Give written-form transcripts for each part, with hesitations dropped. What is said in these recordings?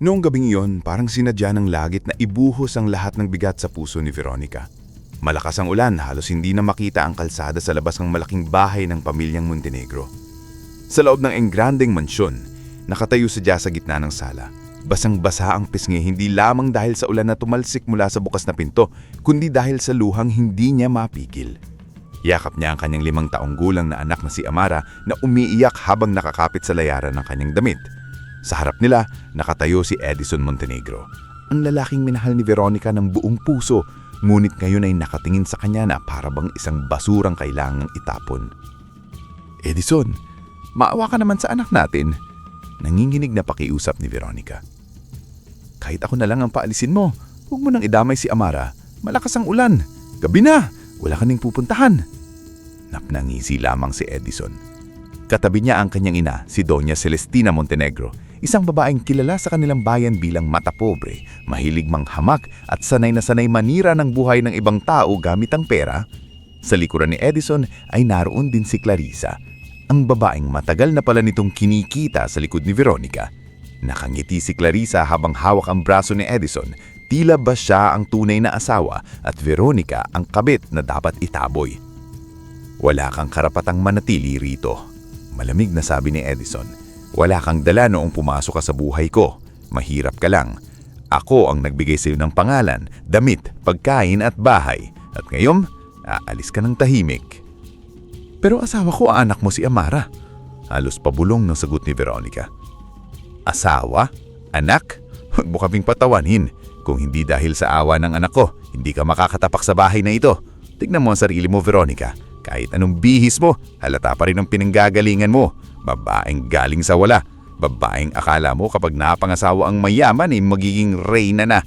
Noong gabing iyon, parang sinadya ng langit na ibuhos ang lahat ng bigat sa puso ni Veronica. Malakas ang ulan, halos hindi na makita ang kalsada sa labas ng malaking bahay ng pamilyang Montenegro. Sa loob ng engrandeng mansyon, nakatayo sadya sa gitna ng sala. Basang-basa ang pisngi hindi lamang dahil sa ulan na tumalsik mula sa bukas na pinto, kundi dahil sa luhang hindi niya mapigil. Yakap niya ang kanyang 5 taong gulang na anak na si Amara na umiiyak habang nakakapit sa layaran ng kanyang damit. Sa harap nila, nakatayo si Edison Montenegro, ang lalaking minahal ni Veronica ng buong puso, ngunit ngayon ay nakatingin sa kanya na para bang isang basurang kailangang itapon. Edison, maawa ka naman sa anak natin. Nanginginig na pakiusap ni Veronica. Kahit ako na lang ang paalisin mo, huwag mo nang idamay si Amara. Malakas ang ulan. Gabi na, wala ka ning pupuntahan. Napnangisi lamang si Edison. Katabi niya ang kanyang ina, si Doña Celestina Montenegro, isang babaeng kilala sa kanilang bayan bilang matapobre, mahilig manghamak at sanay na sanay manira ng buhay ng ibang tao gamit ang pera. Sa likuran ni Edison ay naroon din si Clarissa, ang babaeng matagal na pala nitong kinikita sa likod ni Veronica. Nakangiti si Clarissa habang hawak ang braso ni Edison, tila ba siya ang tunay na asawa at Veronica ang kabit na dapat itaboy. Wala kang karapatang manatili rito, malamig na sabi ni Edison. Wala kang dala noong pumasok ka sa buhay ko. Mahirap ka lang. Ako ang nagbigay sa iyo ng pangalan, damit, pagkain at bahay. At ngayon, aalis ka ng tahimik. Pero asawa ko, anak mo si Amara. Halos pabulong ng sagot ni Veronica. Asawa? Anak? Huwag mo kaming patawanin. Kung hindi dahil sa awa ng anak ko, hindi ka makakatapak sa bahay na ito. Tignan mo ang sarili mo, Veronica. Kahit anong bihis mo, halata pa rin ang pinanggagalingan mo. Babaeng galing sa wala. Babaeng akala mo kapag napangasawa ang mayaman ay magiging reyna na.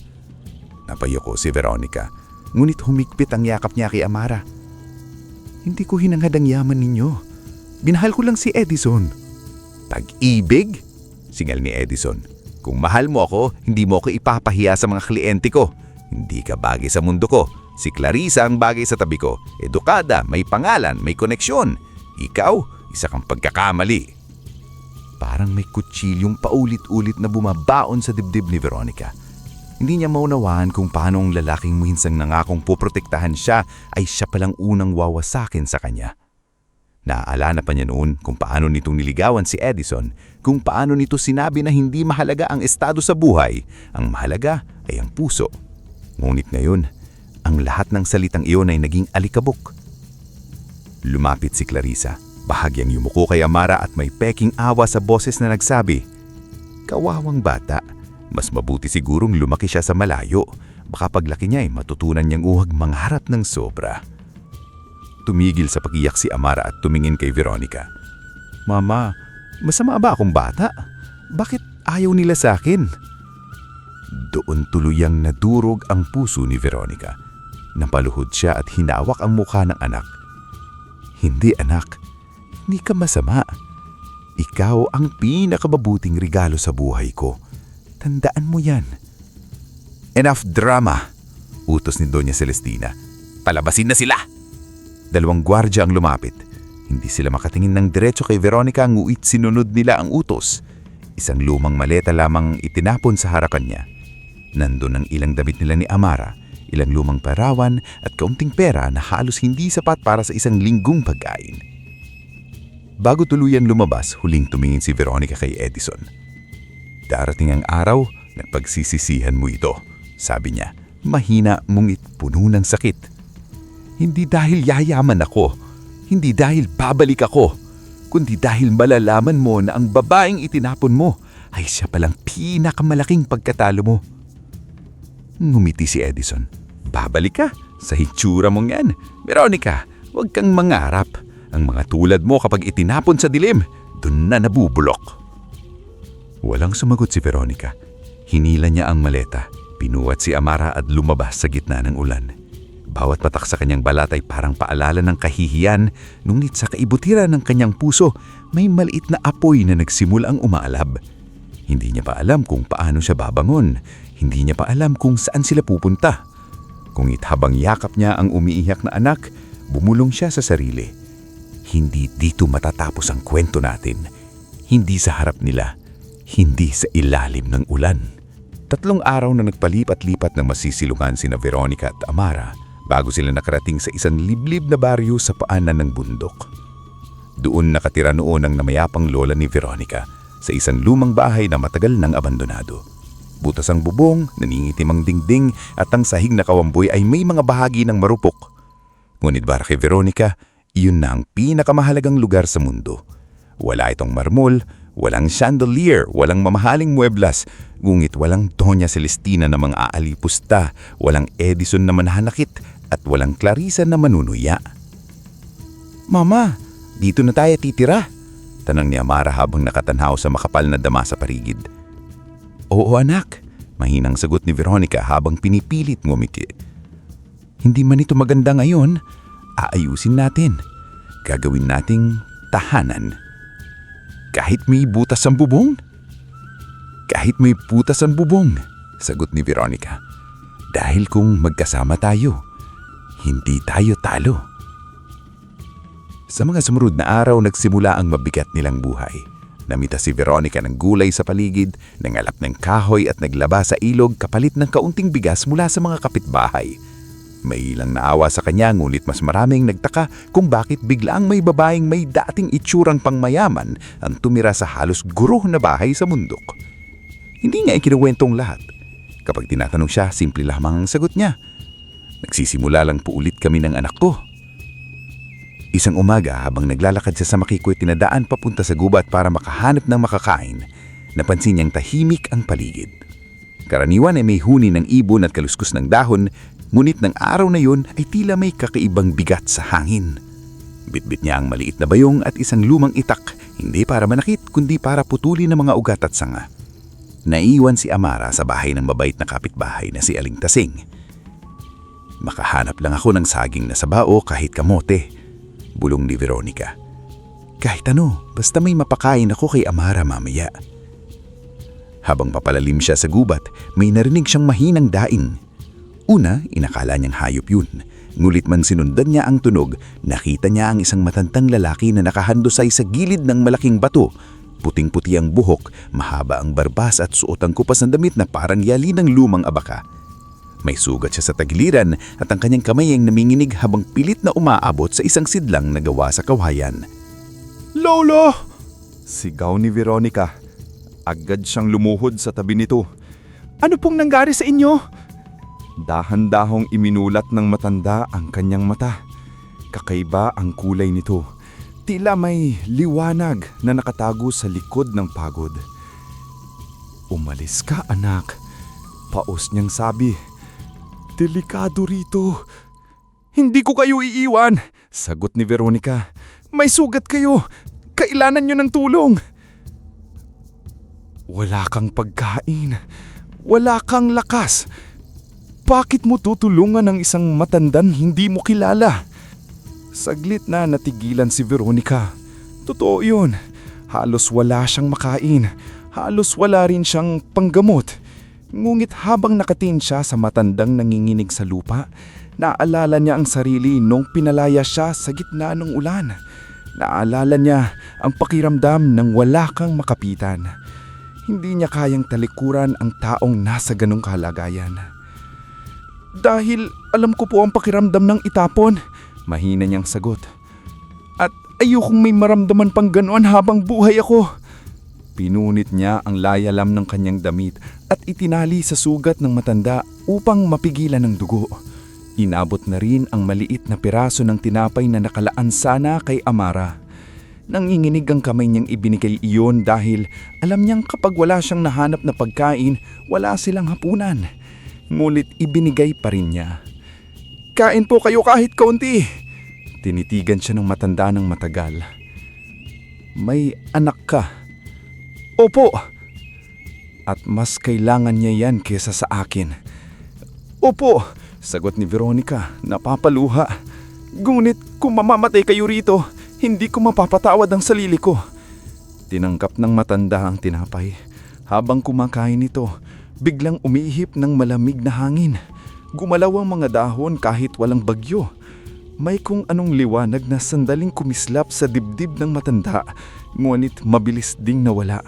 Napayoko si Veronica, ngunit humigpit ang yakap niya kay Amara. Hindi ko hinangad ang yaman ninyo. Binahal ko lang si Edison. Pag-ibig? Singal ni Edison. Kung mahal mo ako, hindi mo ako ipapahiya sa mga kliyente ko. Hindi ka bagay sa mundo ko. Si Clarissa ang bagay sa tabi ko. Edukada, may pangalan, may koneksyon. Ikaw, isa kang pagkakamali. Parang may kutsilyong paulit-ulit na bumabaon sa dibdib ni Veronica. Hindi niya maunawaan kung paano ang lalaking minsang nangakong poprotektahan siya ay siya palang unang wawasakin sa kanya. Naaalala pa niya noon kung paano nitong niligawan si Edison, kung paano nito sinabi na hindi mahalaga ang estado sa buhay, ang mahalaga ay ang puso. Ngunit ngayon, ang lahat ng salitang iyon ay naging alikabok. Lumapit si Clarissa, bahagyang yumuko kay Amara at may peking awa sa boses na nagsabi, "Kawawang bata, mas mabuti sigurong lumaki siya sa malayo. Baka paglaki niya ay matutunan niyang huwag mangharap ng sobra." Tumigil sa pag-iyak si Amara at tumingin kay Veronica. "Mama, masama ba akong bata? Bakit ayaw nila sa akin?" Doon tuluyang nadurog ang puso ni Veronica. Napaluhod siya at hinawak ang mukha ng anak. "Hindi anak, hindi ka masama. Ikaw ang pinakababuting regalo sa buhay ko. Tandaan mo yan." "Enough drama," utos ni Doña Celestina. "Palabasin na sila!" 2 gwardya ang lumapit. Hindi sila makatingin ng diretso kay Veronica, nguit sinunod nila ang utos. Isang lumang maleta lamang itinapon sa harapan niya. Nandun ang ilang damit nila ni Amara, ilang lumang parawan at kaunting pera na halos hindi sapat para sa isang linggong pagkain. Bago tuluyan lumabas, huling tumingin si Veronica kay Edison. "Darating ang araw na pagsisisihan mo ito," sabi niya, mahina ngunit puno ng sakit. "Hindi dahil yayaman ako, hindi dahil babalik ako, kundi dahil malalaman mo na ang babaeng itinapon mo ay siya palang pinakamalaking pagkatalo mo." Ngumiti si Edison. "Babalik ka? Sa hitsura mong yan. Veronica, huwag kang mangarap. Ang mga tulad mo kapag itinapon sa dilim, dun na nabubulok." Walang sumagot si Veronica. Hinila niya ang maleta, pinuwat si Amara at lumabas sa gitna ng ulan. Bawat patak sa kanyang balat ay parang paalala ng kahihiyan, ngunit sa kaibutiran ng kanyang puso, may maliit na apoy na nagsimulang umaalab. Hindi niya pa alam kung paano siya babangon. Hindi niya pa alam kung saan sila pupunta. Kungit habang yakap niya ang umiiyak na anak, bumulong siya sa sarili. Hindi dito matatapos ang kwento natin. Hindi sa harap nila. Hindi sa ilalim ng ulan. 3 araw na nagpalipat-lipat ng masisilungan sina Veronica at Amara bago sila nakarating sa isang liblib na baryo sa paanan ng bundok. Doon nakatira noon ang namayapang lola ni Veronica sa isang lumang bahay na matagal nang abandonado. Butas ang bubong, naningitim ang dingding at ang sahig na kawamboy ay may mga bahagi ng marupok. Ngunit para kay Veronica, iyon na ang pinakamahalagang lugar sa mundo. Wala itong marmol, walang chandelier, walang mamahaling mueblas, ngunit walang Doña Celestina na mga aalipusta, walang Edison na mananakit, at walang Clarissa na manunuya. "Mama, dito na tayo titira?" tanong ni Amara habang nakatanhaw sa makapal na dama sa paligid. "Oo anak," mahinang sagot ni Veronica habang pinipilit ngumiti. "Hindi man ito maganda ngayon, aayusin natin. Gagawin nating tahanan." "Kahit may butas ang bubong?" "Kahit may butas ang bubong," sagot ni Veronica. "Dahil kung magkasama tayo, hindi tayo talo." Sa mga sumunod na araw, nagsimula ang mabigat nilang buhay. Namita si Veronica ng gulay sa paligid, nangalap ng kahoy at naglaba sa ilog kapalit ng kaunting bigas mula sa mga kapitbahay. May ilang naawa sa kanya ngunit mas maraming nagtaka kung bakit biglaang may babaeng may dating itsurang pangmayaman ang tumira sa halos guro na bahay sa bundok. Hindi niya ikinuwentong lahat. Kapag tinatanong siya, simple lamang ang sagot niya. "Nagsisimula lang po ulit kami ng anak ko." Isang umaga habang naglalakad siya sa Makikoy, tinadaan papunta sa gubat para makahanap ng makakain, napansin niyang tahimik ang paligid. Karaniwan ay may huni ng ibon at kaluskus ng dahon, ngunit ng araw na yun ay tila may kakaibang bigat sa hangin. Bitbit niya ang maliit na bayong at isang lumang itak, hindi para manakit kundi para putulin ng mga ugat at sanga. Naiwan si Amara sa bahay ng mabait na kapitbahay na si Aling Tasing. "Makahanap lang ako ng saging na sabao kahit kamote," bulong ni Veronica. "Kahit ano, basta may mapakain ako kay Amara mamaya." Habang papalalim siya sa gubat, may narinig siyang mahinang daing. Una, inakala niyang hayop yun. Ngulit man sinundan niya ang tunog, nakita niya ang isang matandang lalaki na nakahandusay sa gilid ng malaking bato. Puting-puti ang buhok, mahaba ang barbas at suot ang kupas ng damit na parang yali ng lumang abaka. May sugat siya sa tagiliran at ang kanyang kamay ay naminginig habang pilit na umaabot sa isang sidlang na gawa sa kawayan. "Lolo!" sigaw ni Veronica. Agad siyang lumuhod sa tabi nito. "Ano pong nangyari sa inyo?" Dahan-dahong iminulat ng matanda ang kanyang mata. Kakaiba ang kulay nito. Tila may liwanag na nakatago sa likod ng pagod. "Umalis ka, anak," paos niyang sabi. "Delikado rito." "Hindi ko kayo iiwan," sagot ni Veronica. "May sugat kayo. Kailangan niyo ng tulong." "Wala kang pagkain. Wala kang lakas. Bakit mo tutulungan ang isang matandang hindi mo kilala?" Saglit na natigilan si Veronica. Totoo yun. Halos wala siyang makain. Halos wala rin siyang panggamot. Ngunit habang nakatingin siya sa matandang nanginginig sa lupa, naalala niya ang sarili nung pinalaya siya sa gitna ng ulan. Naalala niya ang pakiramdam ng wala kang makapitan. Hindi niya kayang talikuran ang taong nasa ganong kalagayan. "Dahil alam ko po ang pakiramdam ng itapon," mahina niyang sagot. "At ayokong may maramdaman pang ganoon habang buhay ako." Pinunit niya ang layalam ng kanyang damit at itinali sa sugat ng matanda upang mapigilan ang dugo. Inabot na rin ang maliit na piraso ng tinapay na nakalaan sana kay Amara. Nanginginig ang kamay niyang ibinigay iyon dahil alam niyang kapag wala siyang nahanap na pagkain, wala silang hapunan. Ngunit ibinigay pa rin niya. "Kain po kayo kahit kaunti." Tinitigan siya ng matanda ng matagal. "May anak ka?" "Opo." "At mas kailangan niya yan kesa sa akin." "Opo," sagot ni Veronica, napapaluha. "Ngunit kung mamamatay kayo rito, hindi ko mapapatawad ang sarili ko." Tinangkap ng matanda ang tinapay. Habang kumakain ito, biglang umihip ng malamig na hangin. Gumalaw ang mga dahon kahit walang bagyo. May kung anong liwanag na sandaling kumislap sa dibdib ng matanda, ngunit mabilis ding nawala.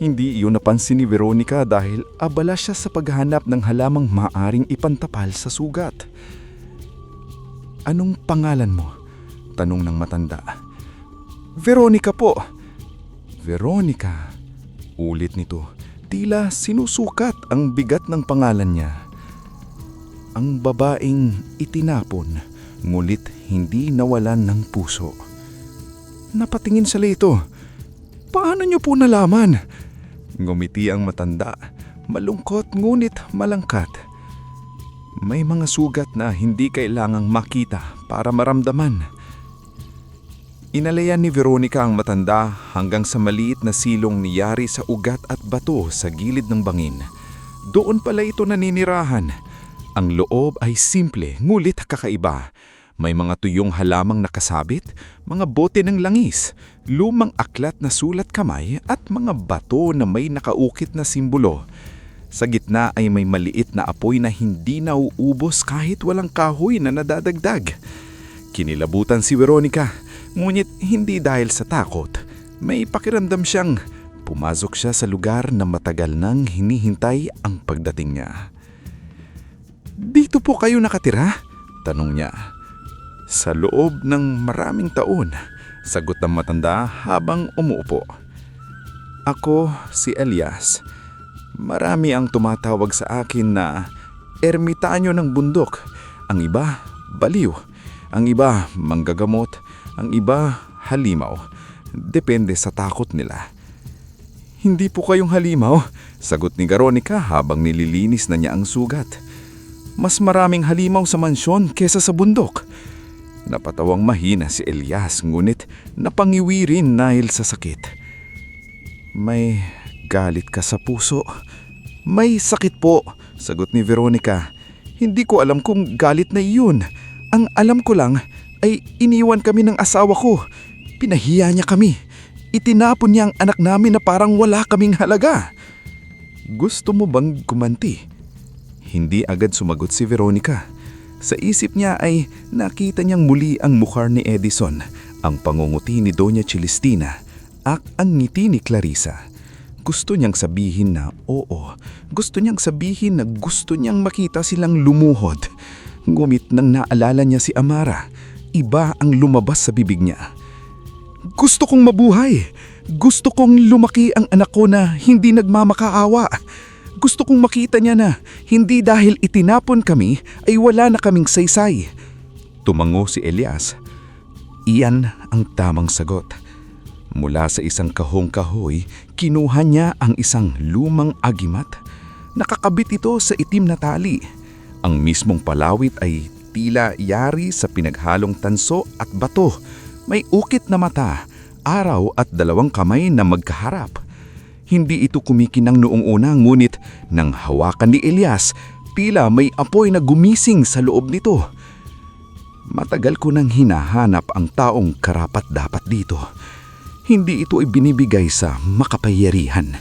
Hindi iyon napansin ni Veronica dahil abala siya sa paghahanap ng halamang maaring ipantapal sa sugat. "Anong pangalan mo?" tanong ng matanda. "Veronica po." "Veronica," ulit nito. Tila sinusukat ang bigat ng pangalan niya. Ang babaeng itinapon, ngulit hindi nawalan ng puso. Napatingin sa Lito. "Paano niyo po nalaman?" Ngumiti ang matanda, malungkot ngunit malangkat. "May mga sugat na hindi kailangang makita para maramdaman." Inalayan ni Veronica ang matanda hanggang sa maliit na silong niyari sa ugat at bato sa gilid ng bangin. Doon pala ito naninirahan. Ang loob ay simple ngulit kakaiba. May mga tuyong halamang nakasabit, mga bote ng langis, lumang aklat na sulat kamay at mga bato na may nakaukit na simbolo. Sa gitna ay may maliit na apoy na hindi nauubos kahit walang kahoy na nadadagdag. Kinilabutan si Veronica, ngunit hindi dahil sa takot. May pakiramdam siyang pumasok siya sa lugar na matagal nang hinihintay ang pagdating niya. "Dito po kayo nakatira?" tanong niya. "Sa loob ng maraming taon," sagot ng matanda habang umuupo. "Ako si Elias. Marami ang tumatawag sa akin na ermitanyo ng bundok. Ang iba, baliw. Ang iba, manggagamot. Ang iba, halimaw. Depende sa takot nila." "Hindi po kayong halimaw," sagot ni Veronica habang nililinis na niya ang sugat. "Mas maraming halimaw sa mansyon kesa sa bundok." Napatawang mahina si Elias ngunit napangiwi rin dahil sa sakit. "May galit ka sa puso?" "May sakit po," sagot ni Veronica. "Hindi ko alam kung galit na iyon. Ang alam ko lang ay iniwan kami ng asawa ko. Pinahiya niya kami. Itinapon niya ang anak namin na parang wala kaming halaga." "Gusto mo bang gumanti?" Hindi agad sumagot si Veronica. Sa isip niya ay nakita niyang muli ang mukha ni Edison, ang pangunguti ni Doña Celestina, at ang ngiti ni Clarissa. Gusto niyang sabihin na oo. Gusto niyang sabihin na gusto niyang makita silang lumuhod. Ngumit nang naalala niya si Amara, iba ang lumabas sa bibig niya. "Gusto kong mabuhay. Gusto kong lumaki ang anak ko na hindi nagmamakaawa. Gusto kong makita niya na hindi dahil itinapon kami ay wala na kaming saysay." Tumango si Elias. Iyan ang tamang sagot. Mula sa isang kahong kahoy, kinuha niya ang isang lumang agimat. Nakakabit ito sa itim na tali. Ang mismong palawit ay tila yari sa pinaghalong tanso at bato. May ukit na mata, araw at dalawang kamay na magkaharap. Hindi ito kumikinang noong una ngunit nang hawakan ni Elias, tila may apoy na gumising sa loob nito. Matagal ko nang hinahanap ang taong karapat-dapat dito. Hindi ito ibinibigay sa makapangyarihan.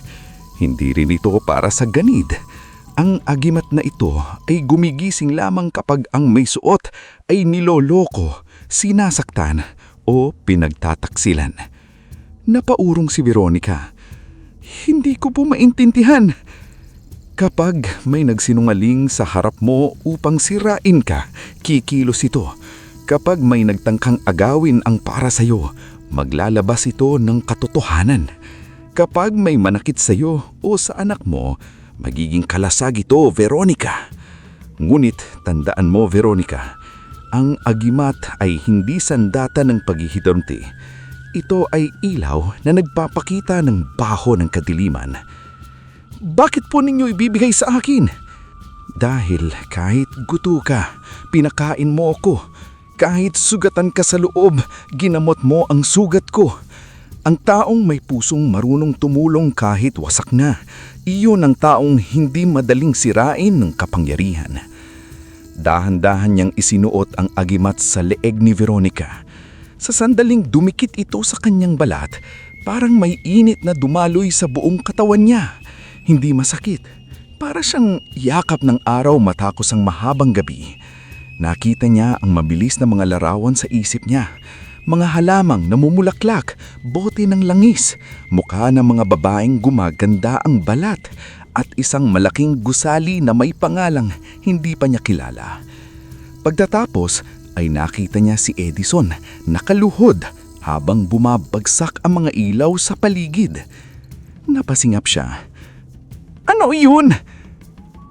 Hindi rin ito para sa ganid. Ang agimat na ito ay gumigising lamang kapag ang may suot ay niloloko, sinasaktan o pinagtataksilan. Napaurong si Veronica. "Hindi ko po maintindihan." Kapag may nagsinungaling sa harap mo upang sirain ka, kikilos ito. Kapag may nagtangkang agawin ang para sa'yo, maglalabas ito ng katotohanan. Kapag may manakit sa'yo o sa anak mo, magiging kalasag ito, Veronica. Ngunit tandaan mo, Veronica, ang agimat ay hindi sandata ng paghihiganti. Ito ay ilaw na nagpapakita ng baho ng kadiliman. "Bakit po ninyo ibibigay sa akin?" "Dahil kahit guto ka, pinakain mo ako. Kahit sugatan ka sa loob, ginamot mo ang sugat ko. Ang taong may pusong marunong tumulong kahit wasak na, iyon ang taong hindi madaling sirain ng kapangyarihan." Dahan-dahan niyang isinuot ang agimat sa leeg ni Veronica. Sa sandaling dumikit ito sa kanyang balat, parang may init na dumaloy sa buong katawan niya. Hindi masakit. Para siyang yakap ng araw matapos ang mahabang gabi. Nakita niya ang mabilis na mga larawan sa isip niya. mga halamang namumulaklak, bote ng langis, mukha ng mga babaeng gumaganda ang balat, at isang malaking gusali na may pangalang hindi pa niya kilala. Pagtatapos ay nakita niya si Edison nakaluhod habang bumabagsak ang mga ilaw sa paligid. Napasingap siya. Ano yun?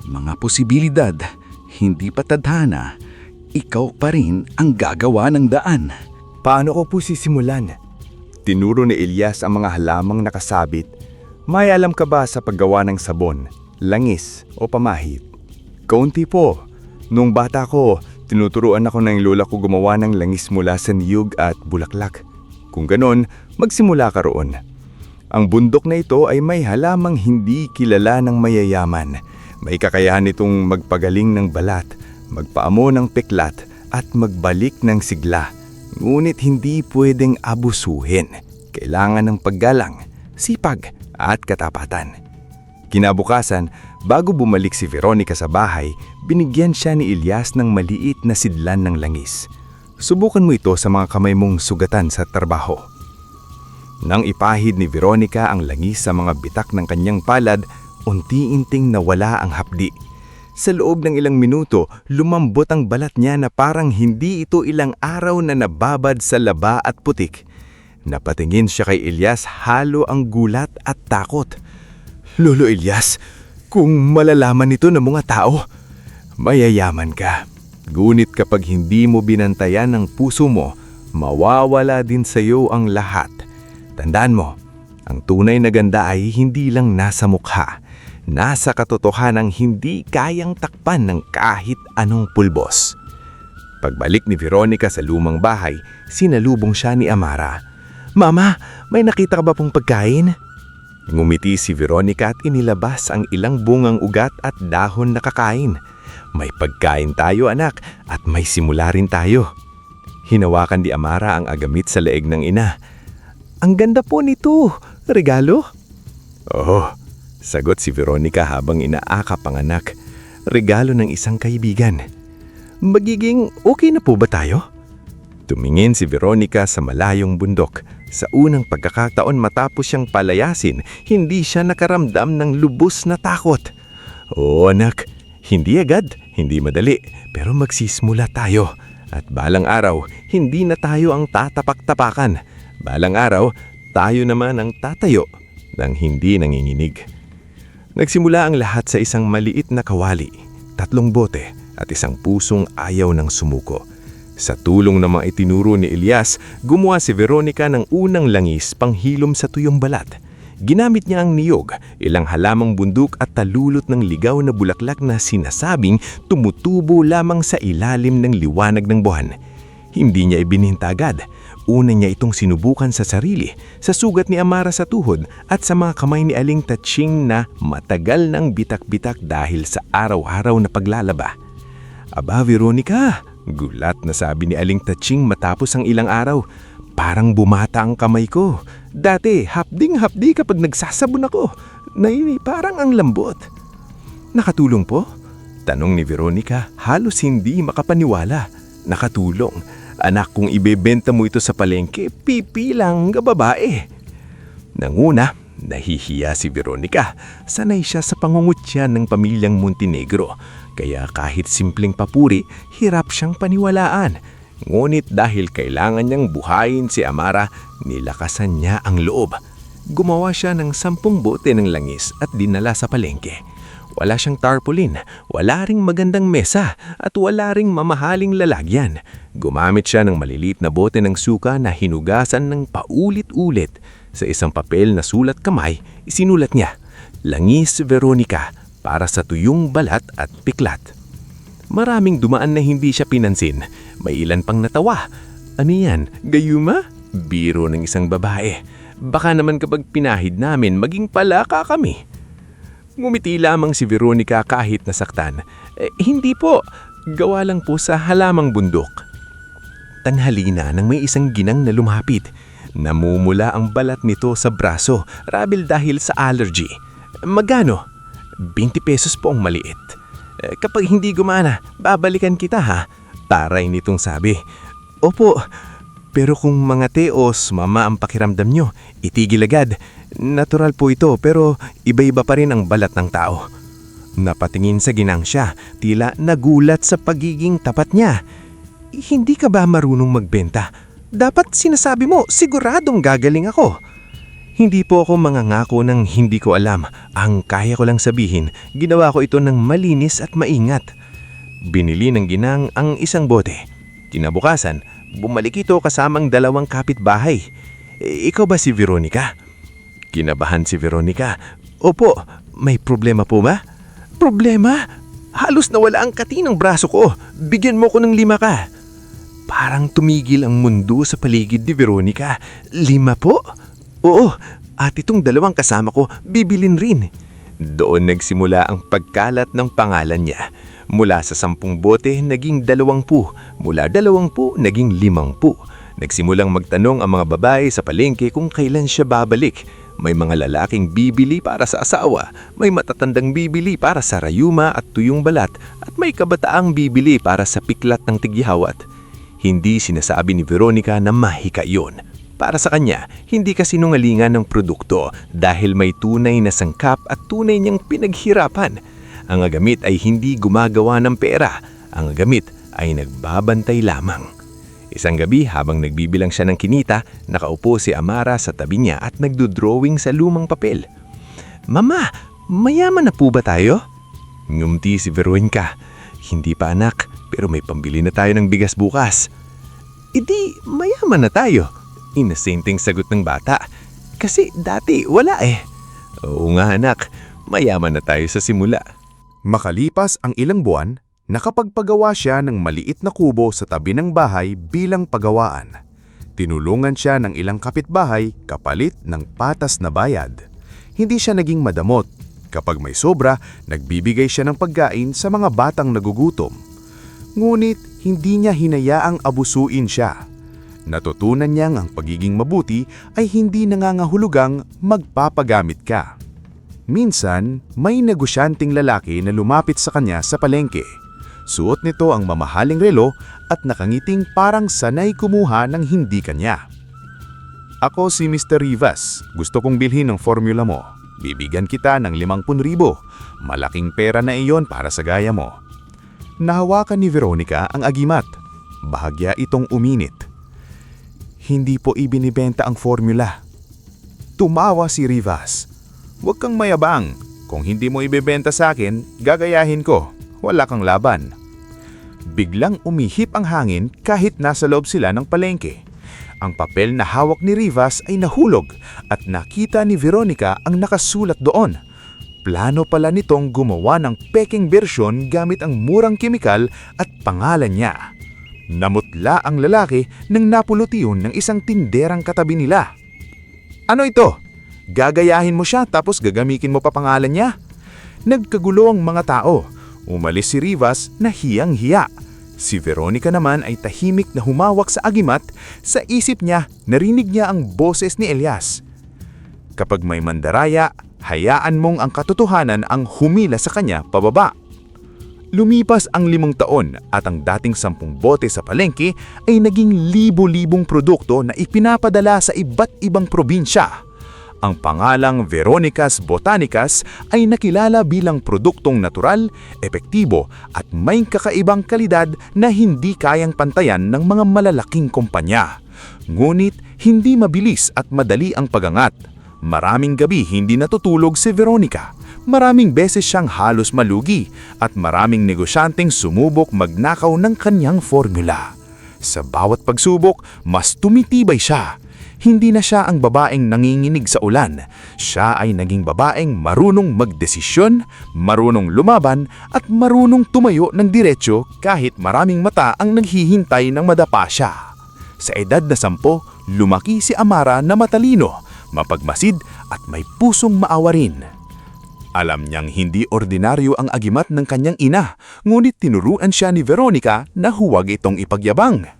Mga posibilidad, hindi pa tadhana. Ikaw pa rin ang gagawa ng daan. Paano ko po sisimulan? Tinuro ni Elias ang mga halamang nakasabit. May alam ka ba sa paggawa ng sabon, langis o pamahit? Kaunti po. Nung bata ko, tinuturuan ako ng lola ko gumawa ng langis mula sa niyog at bulaklak. Kung ganon, magsimula ka roon. Ang bundok na ito ay may halamang hindi kilala ng mayayaman. May kakayahan nitong magpagaling ng balat, magpaamo ng peklat at magbalik ng sigla. Ngunit hindi pwedeng abusuhin. Kailangan ng paggalang, sipag at katapatan. Kinabukasan, bago bumalik si Veronica sa bahay, binigyan siya ni Elias ng maliit na sidlan ng langis. Subukan mo ito sa mga kamay mong sugatan sa trabaho. Nang ipahid ni Veronica ang langis sa mga bitak ng kanyang palad, unti-unting nawala ang hapdi. Sa loob ng ilang minuto, lumambot ang balat niya na parang hindi ito ilang araw na nababad sa laba at putik. Napatingin siya kay Elias, halo ang gulat at takot. Lolo Elias, kung malalaman ito ng mga tao, mayayaman ka. Ngunit kapag hindi mo binantayan ang puso mo, mawawala din sa iyo ang lahat. Tandaan mo, ang tunay na ganda ay hindi lang nasa mukha. Nasa katotohanang hindi kayang takpan ng kahit anong pulbos. Pagbalik ni Veronica sa lumang bahay, sinalubong siya ni Amara. Mama, may nakita ka ba pong pagkain? Ngumiti si Veronica at inilabas ang ilang bungang ugat at dahon na kakain. May pagkain tayo anak at may simula rin tayo. Hinawakan ni Amara ang agamit sa leeg ng ina. Ang ganda po nito, regalo? Oo, sagot si Veronica habang inaakap ang anak. Regalo ng isang kaibigan. Magiging okay na po ba tayo? Tumingin si Veronica sa malayong bundok. Sa unang pagkakataon matapos siyang palayasin, hindi siya nakaramdam ng lubos na takot. Oo anak, hindi agad, hindi madali, pero magsisimula tayo. At balang araw, hindi na tayo ang tatapak-tapakan. Balang araw, tayo naman ang tatayo ng hindi nanginginig. Nagsimula ang lahat sa isang maliit na kawali, 3 bote at isang pusong ayaw ng sumuko. Sa tulong ng mga itinuro ni Elias, gumawa si Veronica ng unang langis panghilom sa tuyong balat. Ginamit niya ang niyog, ilang halamang bundok at talulot ng ligaw na bulaklak na sinasabing tumutubo lamang sa ilalim ng liwanag ng buwan. Hindi niya ibininta agad. Una niya itong sinubukan sa sarili, sa sugat ni Amara sa tuhod at sa mga kamay ni Aling Tatching na matagal ng bitak-bitak dahil sa araw-araw na paglalaba. Aba Veronica, gulat na sabi ni Aling Tatching matapos ang ilang araw. Parang bumata ang kamay ko. Dati, hapding-hapdi kapag nagsasabon ako. Parang ang lambot. Nakatulong po? Tanong ni Veronica, halos hindi makapaniwala. Nakatulong. Anak, kung ibebenta mo ito sa palengke, pipi lang ka babae. Nanguna, nahihiya si Veronica. Sanay siya sa pangungutya ng pamilyang Montenegro. Kaya kahit simpleng papuri, hirap siyang paniwalaan. Ngunit dahil kailangan niyang buhayin si Amara, nilakasan niya ang loob. Gumawa siya ng 10 bote ng langis at dinala sa palengke. Wala siyang tarpaulin, wala ring magandang mesa at wala ring mamahaling lalagyan. Gumamit siya ng maliliit na bote ng suka na hinugasan ng paulit-ulit. Sa isang papel na sulat kamay, isinulat niya, Langis Veronica, para sa tuyong balat at piklat. Maraming dumaan na hindi siya pinansin. May ilan pang natawa. Ano yan? Gayuma? Biro ng isang babae. Baka naman kapag pinahid namin, maging palaka kami. Ngumiti lamang si Veronica kahit nasaktan. Hindi po. Gawa lang po sa halamang bundok. Tanghali na nang may isang ginang na lumapit. Namumula ang balat nito sa braso, rabil dahil sa allergy. Magano? 20 pesos po ang maliit. Kapag hindi gumana, babalikan kita ha. Taray nitong sabi. Opo, Pero kung mga teos, mama ang pakiramdam nyo, itigil agad. Natural po ito pero iba-iba pa rin ang balat ng tao. Napatingin sa ginang siya, tila nagulat sa pagiging tapat niya. Hindi ka ba marunong magbenta? Dapat sinasabi mo, siguradong gagaling ako. Hindi po ako mangangako ng hindi ko alam. Ang kaya ko lang sabihin, ginawa ko ito ng malinis at maingat. Binili ng ginang ang isang bote. Kinabukasan, bumalik ito kasamang 2 kapitbahay. Ikaw ba si Veronica? Kinabahan si Veronica. Opo, may problema po ba? Problema? Halos nawala ang kati ng braso ko. Bigyan mo ko ng 5 ka. Parang tumigil ang mundo sa paligid ni Veronica. 5 po? Oo, at itong 2 kasama ko, bibilin rin. Doon nagsimula ang pagkalat ng pangalan niya. Mula sa 10 bote, naging 20. Mula 20, naging 50. Nagsimulang magtanong ang mga babae sa palengke kung kailan siya babalik. May mga lalaking bibili para sa asawa, may matatandang bibili para sa rayuma at tuyong balat, at may kabataang bibili para sa piklat ng tigyawat. Hindi sinasabi ni Veronica na mahika yun. Para sa kanya, hindi kasinungalingan ng produkto dahil may tunay na sangkap at tunay niyang pinaghirapan. Ang agamit ay hindi gumagawa ng pera. Ang agamit ay nagbabantay lamang. Isang gabi habang nagbibilang siya ng kinita, nakaupo si Amara sa tabi niya at nagdodrawing sa lumang papel. Mama, mayaman na po ba tayo? Ngumti si Veronica. Hindi pa anak, pero may pambili na tayo ng bigas bukas. Idi, mayaman na tayo. Inosenteng sagot ng bata. Kasi dati wala eh. Oo nga anak, mayaman na tayo sa simula. Makalipas ang ilang buwan, nakapagpagawa siya ng maliit na kubo sa tabi ng bahay bilang pagawaan. Tinulungan siya ng ilang kapitbahay kapalit ng patas na bayad. Hindi siya naging madamot. Kapag may sobra, nagbibigay siya ng pagkain sa mga batang nagugutom. Ngunit hindi niya hinayaang abusuin siya. Natutunan niyang ang pagiging mabuti ay hindi nangangahulugang magpapagamit ka. Minsan, may negosyanteng lalaki na lumapit sa kanya sa palengke. Suot nito ang mamahaling relo at nakangiting parang sanay kumuha ng hindi kanya. Ako si Mr. Rivas. Gusto kong bilhin ng formula mo. Bibigyan kita ng 50,000. Malaking pera na iyon para sa gaya mo. Nahawakan ni Veronica ang agimat. Bahagya itong uminit. Hindi po ibinibenta ang formula. Tumawa si Rivas. Huwag kang mayabang. Kung hindi mo ibebenta sa akin, gagayahin ko. Wala kang laban. Biglang umihip ang hangin kahit nasa loob sila ng palengke. Ang papel na hawak ni Rivas ay nahulog at nakita ni Veronica ang nakasulat doon. Plano pala nitong gumawa ng peking bersyon gamit ang murang kemikal at pangalan niya. Namutla ang lalaki nang napulot iyon ng isang tinderang katabi nila. Ano ito? Gagayahin mo siya tapos gagamitin mo pa pangalan niya? Nagkagulo ang mga tao. Umalis si Rivas na hiyang-hiya. Si Veronica naman ay tahimik na humawak sa agimat. Sa isip niya, narinig niya ang boses ni Elias. Kapag may mandaraya, hayaan mong ang katotohanan ang humila sa kanya pababa. Lumipas ang 5 taon at ang dating 10 bote sa palengke ay naging libo-libong produkto na ipinapadala sa iba't ibang probinsya. Ang pangalang Veronica's Botanicas ay nakilala bilang produktong natural, epektibo at may kakaibang kalidad na hindi kayang pantayan ng mga malalaking kumpanya. Ngunit hindi mabilis at madali ang pagangat. Maraming gabi hindi natutulog si Veronica. Maraming beses siyang halos malugi at maraming negosyanteng sumubok magnakaw ng kanyang formula. Sa bawat pagsubok, mas tumitibay siya. Hindi na siya ang babaeng nanginginig sa ulan. Siya ay naging babaeng marunong magdesisyon, marunong lumaban at marunong tumayo ng diretsyo kahit maraming mata ang naghihintay ng madapa siya. Sa edad na 10, lumaki si Amara na matalino, mapagmasid at may pusong maawarin. Alam niyang hindi ordinaryo ang agimat ng kanyang ina, ngunit tinuruan siya ni Veronica na huwag itong ipagyabang.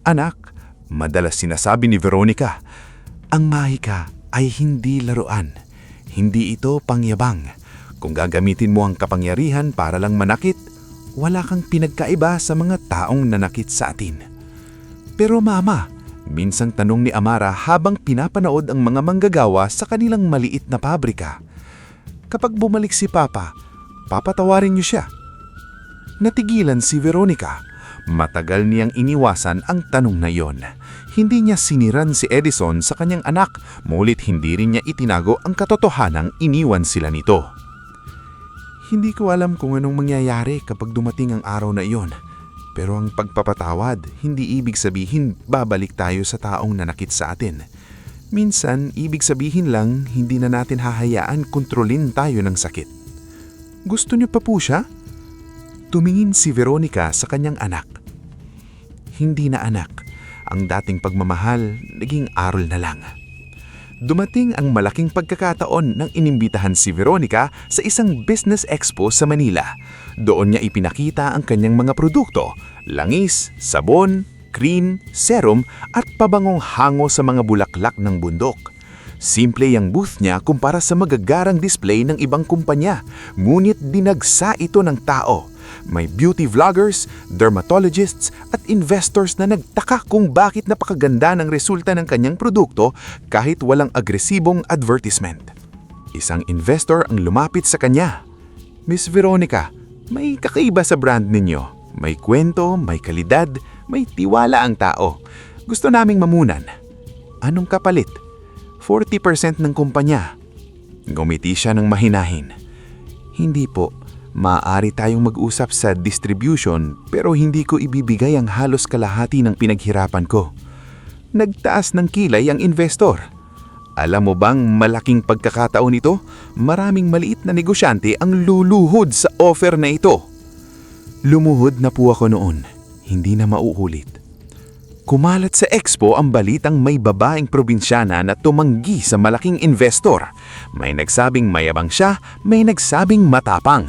Anak, madalas sinasabi ni Veronica, ang mahika ay hindi laruan. Hindi ito pangyabang. Kung gagamitin mo ang kapangyarihan para lang manakit, wala kang pinagkaiba sa mga taong nanakit sa atin. Pero mama, minsang tanong ni Amara habang pinapanood ang mga manggagawa sa kanilang maliit na pabrika. Kapag bumalik si Papa, papatawarin niyo siya. Natigilan si Veronica. Matagal niyang iniwasan ang tanong na iyon. Hindi niya siniran si Edison sa kanyang anak, mulit hindi rin niya itinago ang katotohanang iniwan sila nito. Hindi ko alam kung anong mangyayari kapag dumating ang araw na iyon. Pero ang pagpapatawad, hindi ibig sabihin babalik tayo sa taong nanakit sa atin. Minsan, ibig sabihin lang hindi na natin hahayaan kontrolin tayo ng sakit. Gusto niyo pa po siya? Tumingin si Veronica sa kanyang anak. Hindi na anak. Ang dating pagmamahal, naging aral na lang. Dumating ang malaking pagkakataon nang inimbitahan si Veronica sa isang business expo sa Manila. Doon niya ipinakita ang kanyang mga produkto, langis, sabon, cream, serum at pabangong hango sa mga bulaklak ng bundok. Simple ang booth niya kumpara sa magagarang display ng ibang kumpanya, ngunit dinagsa ito ng tao. May beauty vloggers, dermatologists at investors na nagtaka kung bakit napakaganda ng resulta ng kanyang produkto kahit walang agresibong advertisement. Isang investor ang lumapit sa kanya. Miss Veronica, may kakaiba sa brand ninyo. May kwento, may kalidad, may tiwala ang tao. Gusto naming mamunan. Anong kapalit? 40% ng kumpanya. Ngumiti siya ng mahinahin. Hindi po. Maaari tayong mag-usap sa distribution pero hindi ko ibibigay ang halos kalahati ng pinaghirapan ko. Nagtaas ng kilay ang investor. Alam mo bang malaking pagkakataon ito? Maraming maliit na negosyante ang luluhod sa offer na ito. Lumuhod na po ako noon. Hindi na mauulit. Kumalat sa expo ang balitang may babaeng probinsyana na tumanggi sa malaking investor. May nagsabing mayabang siya, may nagsabing matapang.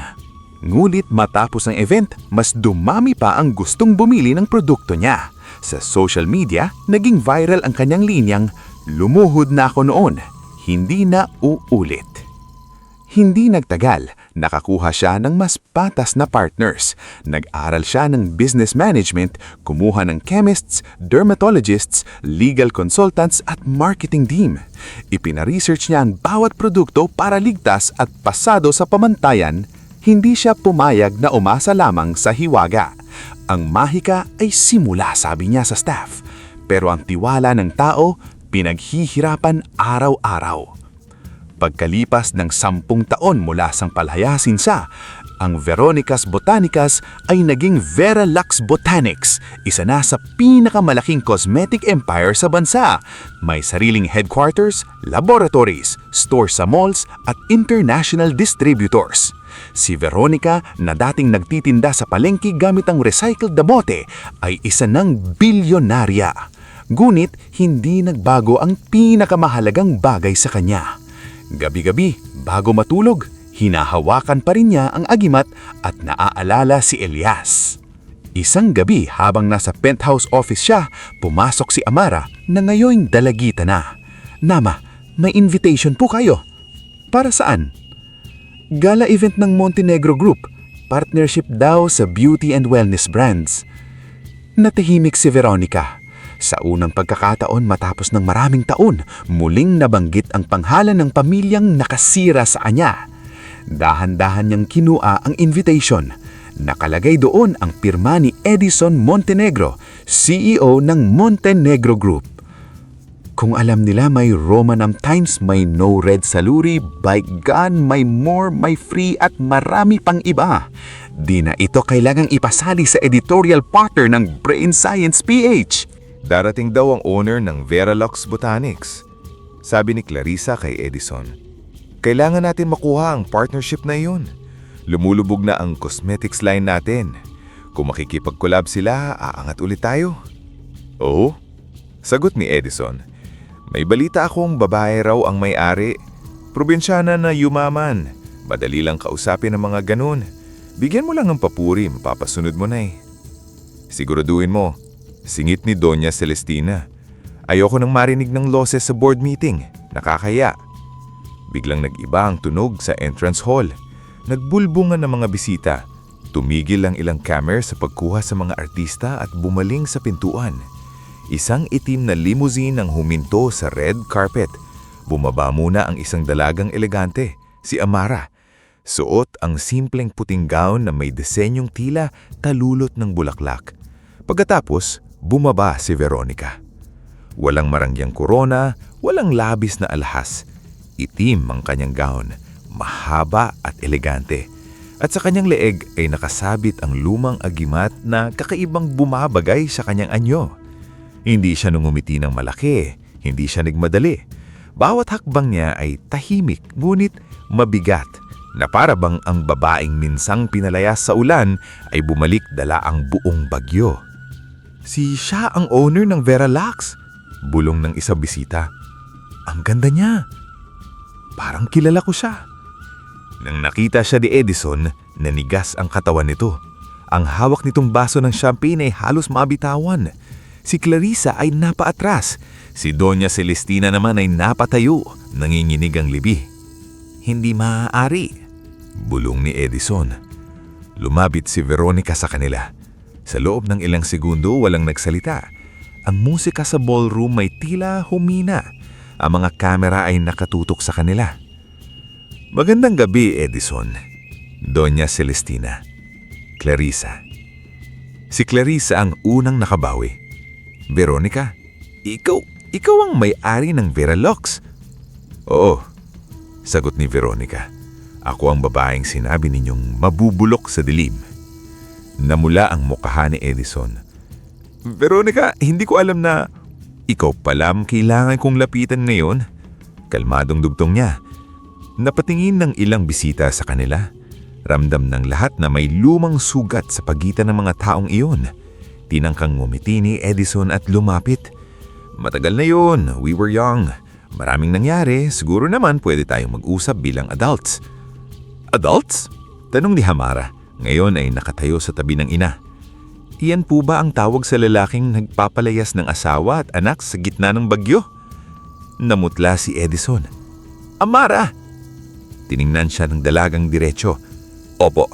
Ngulit matapos ang event, mas dumami pa ang gustong bumili ng produkto niya. Sa social media, naging viral ang kanyang linyang, "Lumuhod na ako noon, hindi na uulit." Hindi nagtagal, nakakuha siya ng mas patas na partners. Nag-aral siya ng business management, kumuha ng chemists, dermatologists, legal consultants at marketing team. Ipina-research niya ang bawat produkto para ligtas at pasado sa pamantayan. Hindi siya pumayag na umasa lamang sa hiwaga. Ang mahika ay simula, sabi niya sa staff. Pero ang tiwala ng tao, pinaghihirapan araw-araw. Pagkalipas ng 10 taon mula sang palhayasin siya, ang Veronica's Botanicals ay naging Veralux Botanics, isa na sa pinakamalaking cosmetic empire sa bansa. May sariling headquarters, laboratories, stores sa malls at international distributors. Si Veronica na dating nagtitinda sa palengke gamit ang recycled na bote ay isa ng bilyonarya. Ngunit hindi nagbago ang pinakamahalagang bagay sa kanya. Gabi-gabi, bago matulog, hinahawakan pa rin niya ang agimat at naaalala si Elias. Isang gabi habang nasa penthouse office siya, pumasok si Amara na ngayon dalagita na. "Nama, may invitation po kayo." "Para saan?" "Gala event ng Montenegro Group. Partnership daw sa beauty and wellness brands." Natahimik si Veronica. Sa unang pagkakataon matapos ng maraming taon, muling nabanggit ang pangalan ng pamilyang nakasira sa kanya. Dahan-dahan niyang kinua ang invitation. Nakalagay doon ang pirma ni Edison Montenegro, CEO ng Montenegro Group. Kung alam nila may Romanum Times, may No Red Saluri, Bike Gun, may More, may Free at marami pang iba. Di na ito kailangang ipasali sa editorial partner ng Brain Science PH. Darating daw ang owner ng Veralux Botanics. Sabi ni Clarissa kay Edison, "Kailangan natin makuha ang partnership na iyon. Lumulubog na ang cosmetics line natin. Kung makikipag-collab sila, aangat ulit tayo." "Oo?" Sagot ni Edison. "May balita akong babae raw ang may-ari. Probinsyana na yumaman. Madali lang kausapin ang mga ganun. Bigyan mo lang ng papuri, mapapasunod mo na eh." "Siguraduhin mo." Singit ni Doña Celestina. "Ayoko nang marinig ng loses sa board meeting. Nakakaya." Biglang nag-iba ang tunog sa entrance hall. Nagbulbungan ng mga bisita. Tumigil ang ilang camera sa pagkuha sa mga artista at bumaling sa pintuan. Isang itim na limousine ang huminto sa red carpet. Bumaba muna ang isang dalagang elegante, si Amara. Suot ang simpleng puting gown na may disenyong tila talulot ng bulaklak. Pagkatapos, bumaba si Veronica. Walang marangyang korona, walang labis na alhas. Itim ang kanyang gown, mahaba at elegante. At sa kanyang leeg ay nakasabit ang lumang agimat na kakaibang bumabagay sa kanyang anyo. Hindi siya nungumiti ng malaki, hindi siya nagmadali. Bawat hakbang niya ay tahimik ngunit mabigat na para bang ang babaeng minsang pinalayas sa ulan ay bumalik dala ang buong bagyo. Si siya ang owner ng Vera Lux, bulong ng isa bisita. Ang ganda niya. Parang kilala ko siya. Nang nakita siya ni Edison, nanigas ang katawan nito. Ang hawak nitong baso ng champagne ay halos mabitawan. Si Clarissa ay napaatras. Si Doña Celestina naman ay napatayo, nanginginig ang libi. Hindi maaari, bulong ni Edison. Lumapit si Veronica sa kanila. Sa loob ng ilang segundo walang nagsalita. Ang musika sa ballroom ay tila humina. Ang mga kamera ay nakatutok sa kanila. Magandang gabi, Edison. Doña Celestina. Clarissa. Si Clarissa ang unang nakabawi. Veronica, ikaw ang may-ari ng Vera Lux. Oo, sagot ni Veronica. Ako ang babaeng sinabi ninyong mabubulok sa dilim. Namula ang mukha ni Edison. Veronica, hindi ko alam na ikaw pala ang kailangan kong lapitan ngayon. Kalmadong dugtong niya. Napatingin ng ilang bisita sa kanila. Ramdam ng lahat na may lumang sugat sa pagitan ng mga taong iyon. Tinangkang ngumiti ni Edison at lumapit. Matagal na yun, we were young. Maraming nangyari, siguro naman pwede tayong mag-usap bilang adults. Adults? Tanong ni Hamara. Ngayon ay nakatayo sa tabi ng ina. Iyan po ba ang tawag sa lalaking nagpapalayas ng asawa at anak sa gitna ng bagyo? Namutla si Edison. Amara! Tiningnan siya ng dalagang diretso. Opo,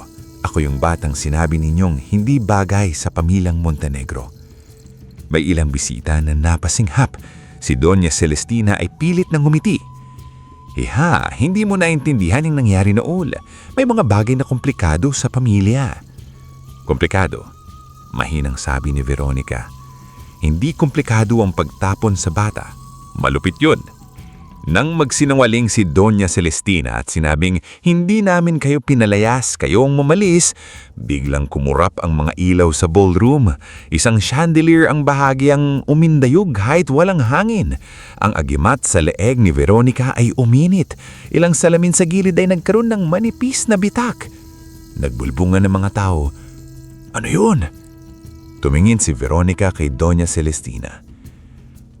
ako yung batang sinabi ninyong hindi bagay sa pamilyang Montenegro. May ilang bisita na napasinghap. Si Doña Celestina ay pilit ng ngumiti. Iha, hindi mo naintindihan yung nangyari noon. May mga bagay na komplikado sa pamilya. Komplikado? Mahinang sabi ni Veronica. Hindi komplikado ang pagtapon sa bata. Malupit yun. Nang magsinungaling si Doña Celestina at sinabing hindi namin kayo pinalayas, kayong mamalis, biglang kumurap ang mga ilaw sa ballroom. Isang chandelier ang bahagyang umindayog kahit walang hangin. Ang agimat sa leeg ni Veronica ay uminit. Ilang salamin sa gilid ay nagkaroon ng manipis na bitak. Nagbulbungan ng mga tao. Ano yun? Tumingin si Veronica kay Doña Celestina.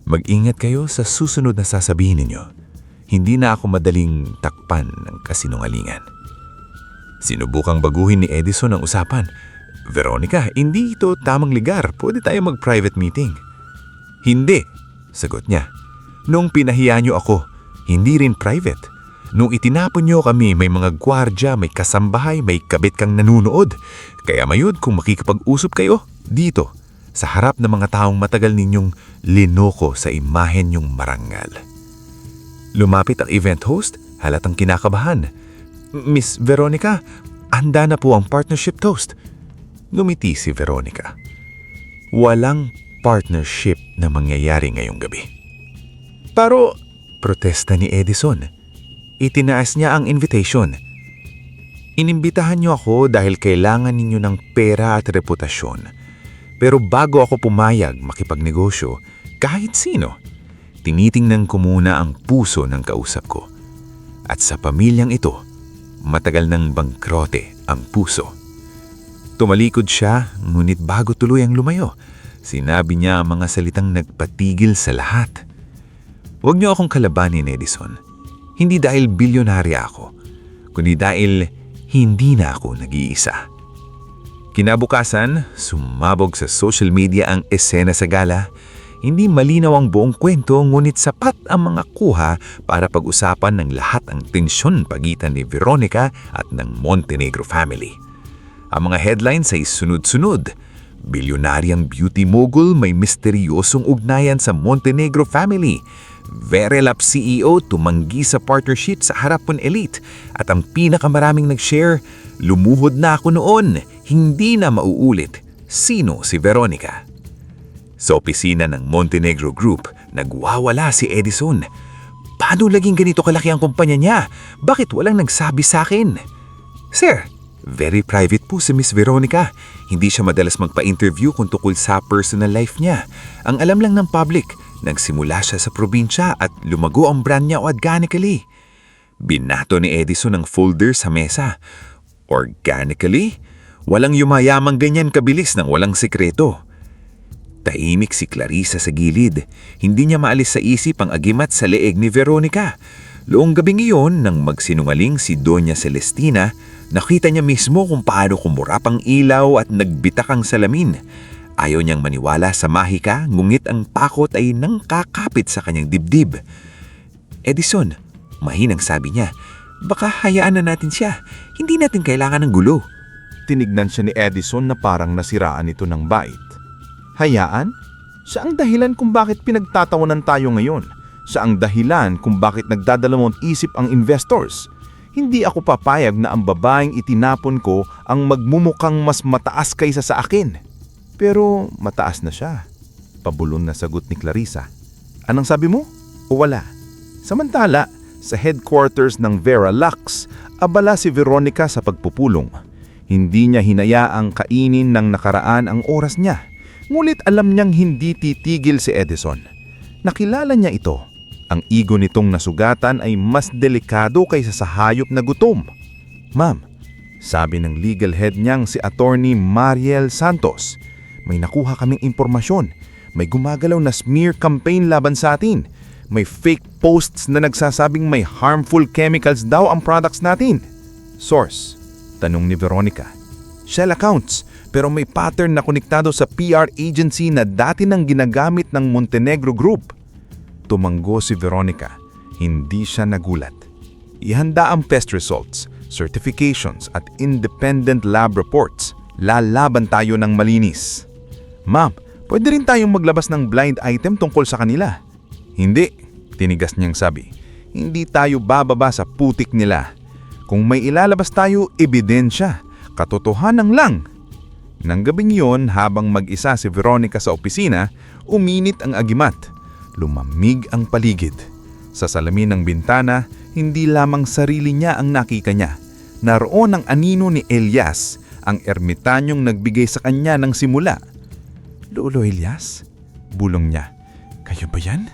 Mag-ingat kayo sa susunod na sasabihin ninyo. Hindi na ako madaling takpan ng kasinungalingan. Sinubukang baguhin ni Edison ang usapan. Veronica, hindi ito tamang ligar. Pwede tayo mag-private meeting. Hindi, sagot niya. Nung pinahiya niyo ako, hindi rin private. Nung itinapon niyo kami, may mga gwardya, may kasambahay, may kabit kang nanunood. Kaya mayud kung makikipag-usap kayo, dito, sa harap ng mga taong matagal ninyong linoko sa imahen niyong marangal. Lumapit ang event host, halatang kinakabahan. Miss Veronica, handa na po ang partnership toast. Ngumiti si Veronica. Walang partnership na mangyayari ngayong gabi. Pero, protesta ni Edison. Itinaas niya ang invitation. Inimbitahan niyo ako dahil kailangan ninyo ng pera at reputasyon. Pero bago ako pumayag makipagnegosyo, kahit sino, tinitingnan ko muna ang puso ng kausap ko. At sa pamilyang ito, matagal nang bangkrote ang puso. Tumalikod siya, ngunit bago tuluyang lumayo, sinabi niya ang mga salitang nagpatigil sa lahat. Huwag niyo akong kalabanin, Edison. Hindi dahil bilyonarya ako, kundi dahil hindi na ako nag-iisa. Kinabukasan, sumabog sa social media ang esena sa gala. Hindi malinaw ang buong kwento ngunit sapat ang mga kuha para pag-usapan ng lahat ang tensyon pagitan ni Veronica at ng Montenegro family. Ang mga headlines ay sunod-sunod. Bilyonaryang beauty mogul may misteryosong ugnayan sa Montenegro family. Verelap CEO tumanggi sa partnership sa Harapon Elite at ang pinakamaraming nag-share, lumuhod na ako noon, hindi na mauulit. Sino si Veronica? Sa opisina ng Montenegro Group, nagwawala si Edison. Paano laging ganito kalaki ang kumpanya niya? Bakit walang nagsabi sa akin? Sir, very private po si Miss Veronica. Hindi siya madalas magpa-interview kung tukol sa personal life niya. Ang alam lang ng public, nagsimula siya sa probinsya at lumago ang brand niya organically. Binato ni Edison ang folder sa mesa. Organically? Walang yumayamang ganyan kabilis nang walang sikreto. Tahimik si Clarissa sa gilid. Hindi niya maalis sa isip ang agimat sa leeg ni Veronica. Loong gabing iyon, nang magsinungaling si Doña Celestina, nakita niya mismo kung paano kumurap ang ilaw at nagbitak ang salamin. Ayaw niyang maniwala sa mahika, ngungit ang pakot ay nangkakapit sa kanyang dibdib. Edison, mahinang sabi niya, baka hayaan na natin siya. Hindi natin kailangan ng gulo. Tinignan siya ni Edison na parang nasiraan ito ng bait. Hayaan? Siya ang dahilan kung bakit pinagtatawanan tayo ngayon. Siya ang dahilan kung bakit nagdadalawang isip ang investors. Hindi ako papayag na ang babaeng itinapon ko ang magmumukhang mas mataas kaysa sa akin. Pero mataas na siya. Pabulon na sagot ni Clarissa. Anong sabi mo? O wala? Samantala, sa headquarters ng Vera Lux, abala si Veronica sa pagpupulong. Hindi niya hinayaang kainin ng nakaraan ang oras niya. Ngunit alam niyang hindi titigil si Edison. Nakilala niya ito. Ang ego nitong nasugatan ay mas delikado kaysa sa hayop na gutom. Ma'am, sabi ng legal head niyang si Attorney Mariel Santos, may nakuha kaming impormasyon. May gumagalaw na smear campaign laban sa atin. May fake posts na nagsasabing may harmful chemicals daw ang products natin. Source, tanong ni Veronica. Shell accounts, pero may pattern na konektado sa PR agency na dati nang ginagamit ng Montenegro Group. Tumanggo si Veronica. Hindi siya nagulat. Ihanda ang test results, certifications at independent lab reports. Lalaban tayo ng malinis. Ma'am, pwede rin tayong maglabas ng blind item tungkol sa kanila. Hindi, tinigas niyang sabi. Hindi tayo bababa sa putik nila. Kung may ilalabas tayo, ebidensya. Katotohanan lang. Nang gabing yon, habang mag-isa si Veronica sa opisina, uminit ang agimat. Lumamig ang paligid. Sa salamin ng bintana, hindi lamang sarili niya ang nakita niya. Naroon ang anino ni Elias, ang ermitanyong nagbigay sa kanya ng simula. Lolo Elias? Bulong niya. Kayo ba yan?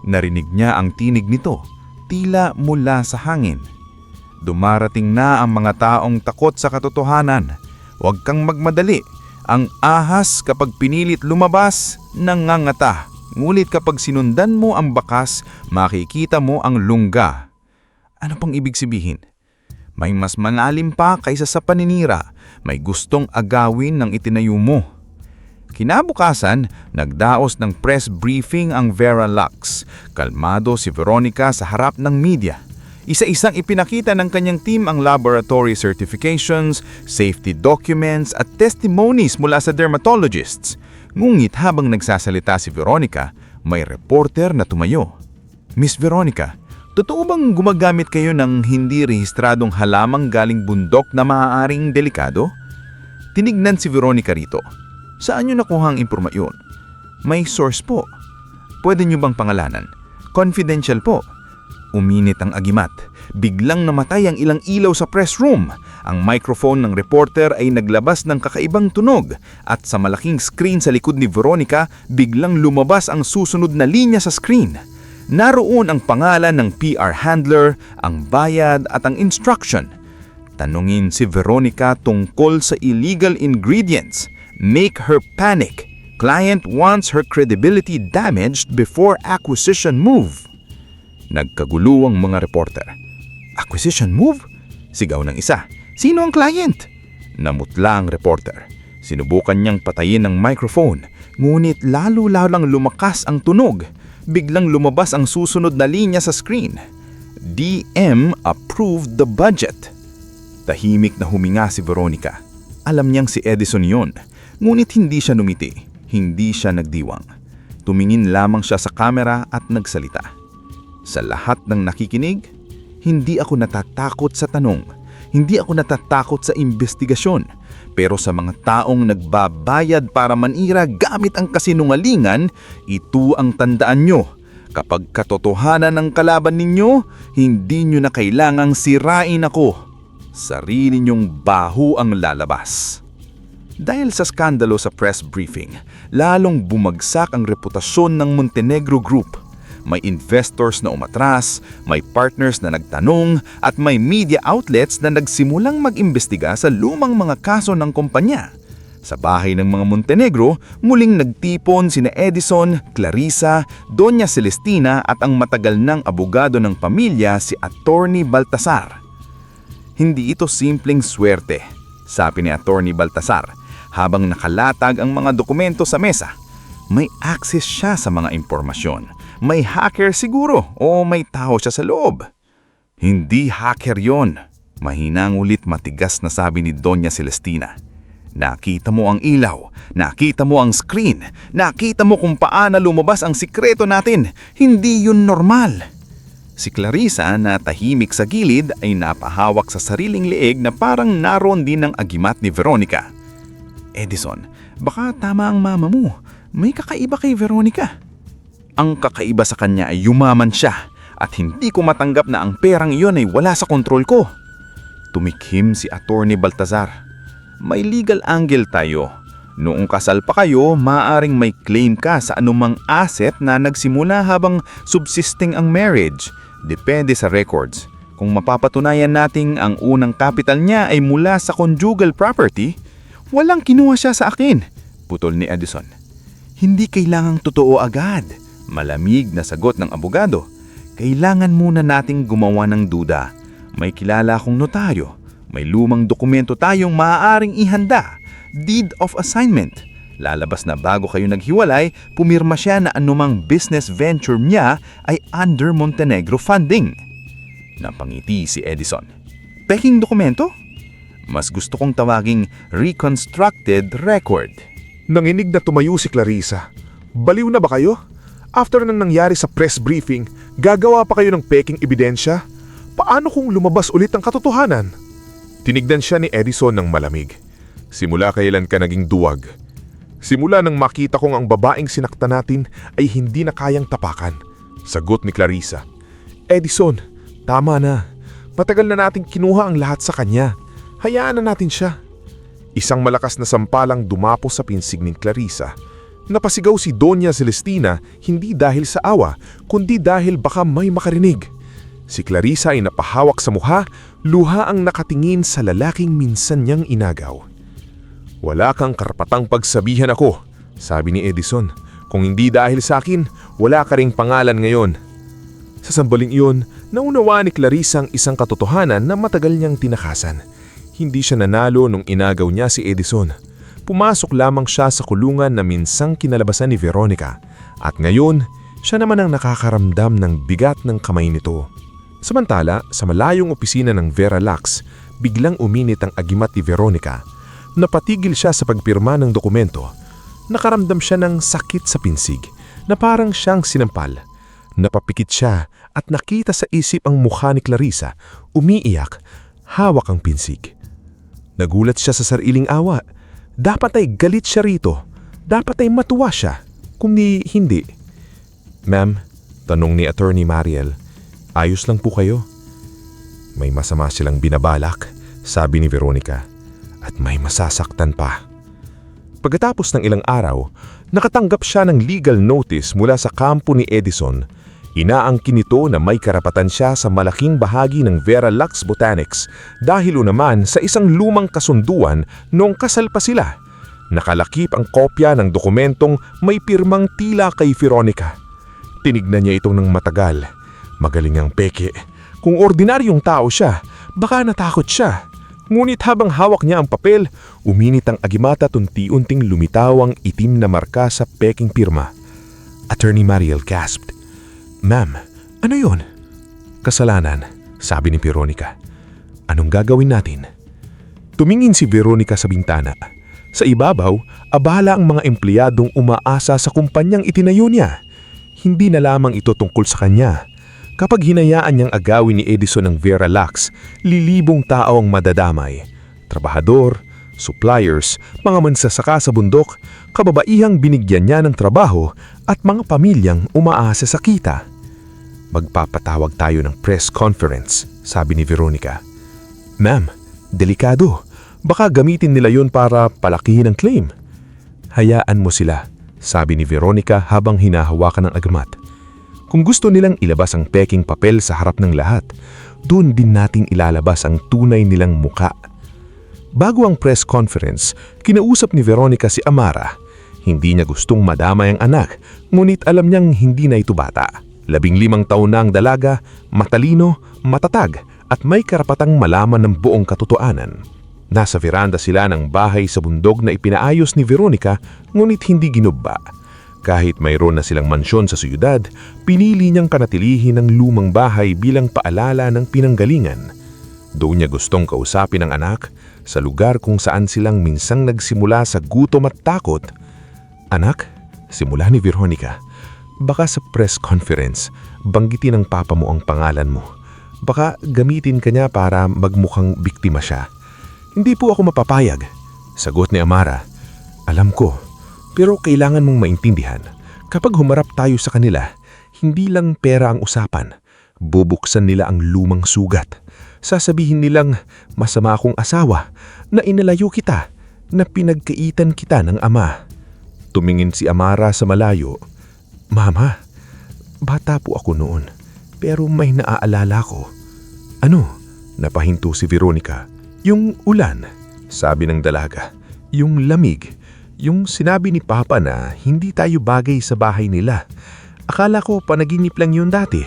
Narinig niya ang tinig nito, tila mula sa hangin. Dumarating na ang mga taong takot sa katotohanan. Huwag kang magmadali. Ang ahas kapag pinilit lumabas, nangangata. Ngulit kapag sinundan mo ang bakas, makikita mo ang lungga. Ano pang ibig sabihin? May mas malalim pa kaysa sa paninira. May gustong agawin ng itinayo mo. Kinabukasan, nagdaos ng press briefing ang Vera Lux. Kalmado si Veronica sa harap ng media. Isa-isang ipinakita ng kanyang team ang laboratory certifications, safety documents at testimonies mula sa dermatologists. Ngunit habang nagsasalita si Veronica, may reporter na tumayo. Miss Veronica, totoo bang gumagamit kayo ng hindi rehistradong halamang galing bundok na maaaring delikado? Tinignan si Veronica rito. Saan niyo nakuha ang impormasyon? May source po. Pwede niyo bang pangalanan? Confidential po. Uminit ang agimat. Biglang namatay ang ilang ilaw sa press room. Ang microphone ng reporter ay naglabas ng kakaibang tunog at sa malaking screen sa likod ni Veronica, biglang lumabas ang susunod na linya sa screen. Naroon ang pangalan ng PR handler, ang bayad at ang instruction. Tanungin si Veronica tungkol sa illegal ingredients. Make her panic. Client wants her credibility damaged before acquisition move. Nagkaguluwang mga reporter. Acquisition move? Sigaw ng isa. Sino ang client? Namutla ang reporter. Sinubukan niyang patayin ang microphone, ngunit lalo-lalang lumakas ang tunog. Biglang lumabas ang susunod na linya sa screen. DM approved the budget. Tahimik na huminga si Veronica. Alam niyang si Edison yon. Ngunit hindi siya numiti, hindi siya nagdiwang. Tumingin lamang siya sa kamera at nagsalita. Sa lahat ng nakikinig, hindi ako natatakot sa tanong, hindi ako natatakot sa investigasyon. Pero sa mga taong nagbabayad para manira gamit ang kasinungalingan, ito ang tandaan nyo. Kapag katotohanan ng kalaban ninyo, hindi nyo na kailangang sirain ako. Sarili nyong baho ang lalabas. Dahil sa skandalo sa press briefing, lalong bumagsak ang reputasyon ng Montenegro Group. May investors na umatras, may partners na nagtanong, at may media outlets na nagsimulang mag-imbestiga sa lumang mga kaso ng kumpanya. Sa bahay ng mga Montenegro, muling nagtipon sina Edison, Clarissa, Doña Celestina at ang matagal ng abogado ng pamilya si Attorney Baltasar. Hindi ito simpleng swerte, sabi ni Attorney Baltasar, habang nakalatag ang mga dokumento sa mesa. May access siya sa mga impormasyon. May hacker siguro o may tao siya sa loob. Hindi hacker yon. Mahinang ulit matigas na sabi ni Doña Celestina. Nakita mo ang ilaw, nakita mo ang screen, nakita mo kung paano lumabas ang sikreto natin. Hindi yun normal. Si Clarissa na tahimik sa gilid ay napahawak sa sariling leeg na parang naroon din ang agimat ni Veronica. Edison, baka tama ang mama mo. May kakaiba kay Veronica. Ang kakaiba sa kanya ay yumaman siya at hindi ko matanggap na ang perang iyon ay wala sa kontrol ko. Tumikhim si Attorney Baltasar. May legal angle tayo. Noong kasal pa kayo, maaaring may claim ka sa anumang asset na nagsimula habang subsisting ang marriage. Depende sa records. Kung mapapatunayan nating ang unang capital niya ay mula sa conjugal property, walang kinuha siya sa akin, putol ni Edison. Hindi kailangang totoo agad. Malamig na sagot ng abogado. Kailangan muna nating gumawa ng duda. May kilala akong notaryo. May lumang dokumento tayong maaaring ihanda. Deed of assignment. Lalabas na bago kayo naghiwalay, pumirma siya na anumang business venture niya ay under Montenegro funding. Napangiti si Edison. Peking dokumento? Mas gusto kong tawaging reconstructed record. Nanginig na tumayo si Clarissa. Baliw na ba kayo? After nang nangyari sa press briefing, gagawa pa kayo ng peking ebidensya? Paano kung lumabas ulit ang katotohanan? Tinignan siya ni Edison ng malamig. Simula kailan ka naging duwag? Simula nang makita kong ang babaeng sinakta natin ay hindi na kayang tapakan. Sagot ni Clarissa. Edison, tama na. Matagal na nating kinuha ang lahat sa kanya. Hayaan na natin siya. Isang malakas na sampalang dumapo sa pinsig ni Clarissa. Napasigaw si Doña Celestina hindi dahil sa awa, kundi dahil baka may makarinig. Si Clarissa ay napahawak sa mukha, luha ang nakatingin sa lalaking minsan niyang inagaw. Wala kang karapatang pagsabihan ako, sabi ni Edison. Kung hindi dahil sa akin, wala ka ring pangalan ngayon. Sa sambaling iyon, naunawa ni Clarissa ang isang katotohanan na matagal niyang tinakasan. Hindi siya nanalo nung inagaw niya si Edison. Pumasok lamang siya sa kulungan na minsang kinalabasan ni Veronica at ngayon, siya naman ang nakakaramdam ng bigat ng kamay nito. Samantala, sa malayong opisina ng Vera Lux, biglang uminit ang agimat ni Veronica. Napatigil siya sa pagpirma ng dokumento. Nakaramdam siya ng sakit sa pinsig na parang siyang sinampal. Napapikit siya at nakita sa isip ang mukha ni Clarissa, umiiyak, hawak ang pinsig. Nagulat siya sa sariling awa. Dapat ay galit siya rito. Dapat ay matuwa siya. Kung hindi. Ma'am, tanong ni Attorney Mariel, ayos lang po kayo? May masama silang binabalak, sabi ni Veronica. At may masasaktan pa. Pagkatapos ng ilang araw, nakatanggap siya ng legal notice mula sa kampo ni Edison. Inaangkin nito na may karapatan siya sa malaking bahagi ng Vera Lux Botanics dahil naman sa isang lumang kasunduan noong kasal pa sila. Nakalakip ang kopya ng dokumentong may pirmang tila kay Veronica. Tinignan niya itong ng matagal. Magaling ang peke. Kung ordinaryong tao siya, baka natakot siya. Ngunit habang hawak niya ang papel, uminit ang agimat at unti-unting lumitaw ang itim na marka sa peking pirma. Attorney Mariel gasped. Ma'am, ano yun? Kasalanan, sabi ni Veronica. Anong gagawin natin? Tumingin si Veronica sa bintana. Sa ibabaw, abala ang mga empleyadong umaasa sa kumpanyang itinayo niya. Hindi na lamang ito tungkol sa kanya. Kapag hinayaan niyang agawin ni Edison ang Veralax, lilibong tao ang madadamay. Trabahador, suppliers, mga mansasaka sa bundok, kababaihang binigyan niya ng trabaho at mga pamilyang umaasa sa kita. Magpapatawag tayo ng press conference, sabi ni Veronica. Ma'am, delikado. Baka gamitin nila yun para palakihin ang claim. Hayaan mo sila, sabi ni Veronica habang hinahawakan ng agmat. Kung gusto nilang ilabas ang peking papel sa harap ng lahat, doon din natin ilalabas ang tunay nilang muka. Bago ang press conference, kinausap ni Veronica si Amara. Hindi niya gustong madamay ang anak, ngunit alam niyang hindi na ito bata. 15 taon na ang dalaga, matalino, matatag, at may karapatang malaman ng buong katotohanan. Nasa veranda sila ng bahay sa bundok na ipinaayos ni Veronica, ngunit hindi ginubba. Kahit mayroon na silang mansyon sa siyudad, pinili niyang panatilihin ang lumang bahay bilang paalala ng pinanggalingan. Doon niya gustong kausapin ang anak sa lugar kung saan silang minsang nagsimula sa gutom at takot. Anak, simula ni Veronica, baka sa press conference, banggitin ng papa mo ang pangalan mo. Baka gamitin ka niya para magmukhang biktima siya. Hindi po ako mapapayag, sagot ni Amara. Alam ko, pero kailangan mong maintindihan, kapag humarap tayo sa kanila, hindi lang pera ang usapan. Bubuksan nila ang lumang sugat. Sasabihin nilang masama akong asawa, na inalayo kita, na pinagkaitan kita ng ama. Tumingin si Amara sa malayo. Mama, bata po ako noon, pero may naaalala ko. Ano? Napahinto si Veronica. Yung ulan, sabi ng dalaga. Yung lamig. Yung sinabi ni Papa na hindi tayo bagay sa bahay nila. Akala ko panaginip lang yun dati.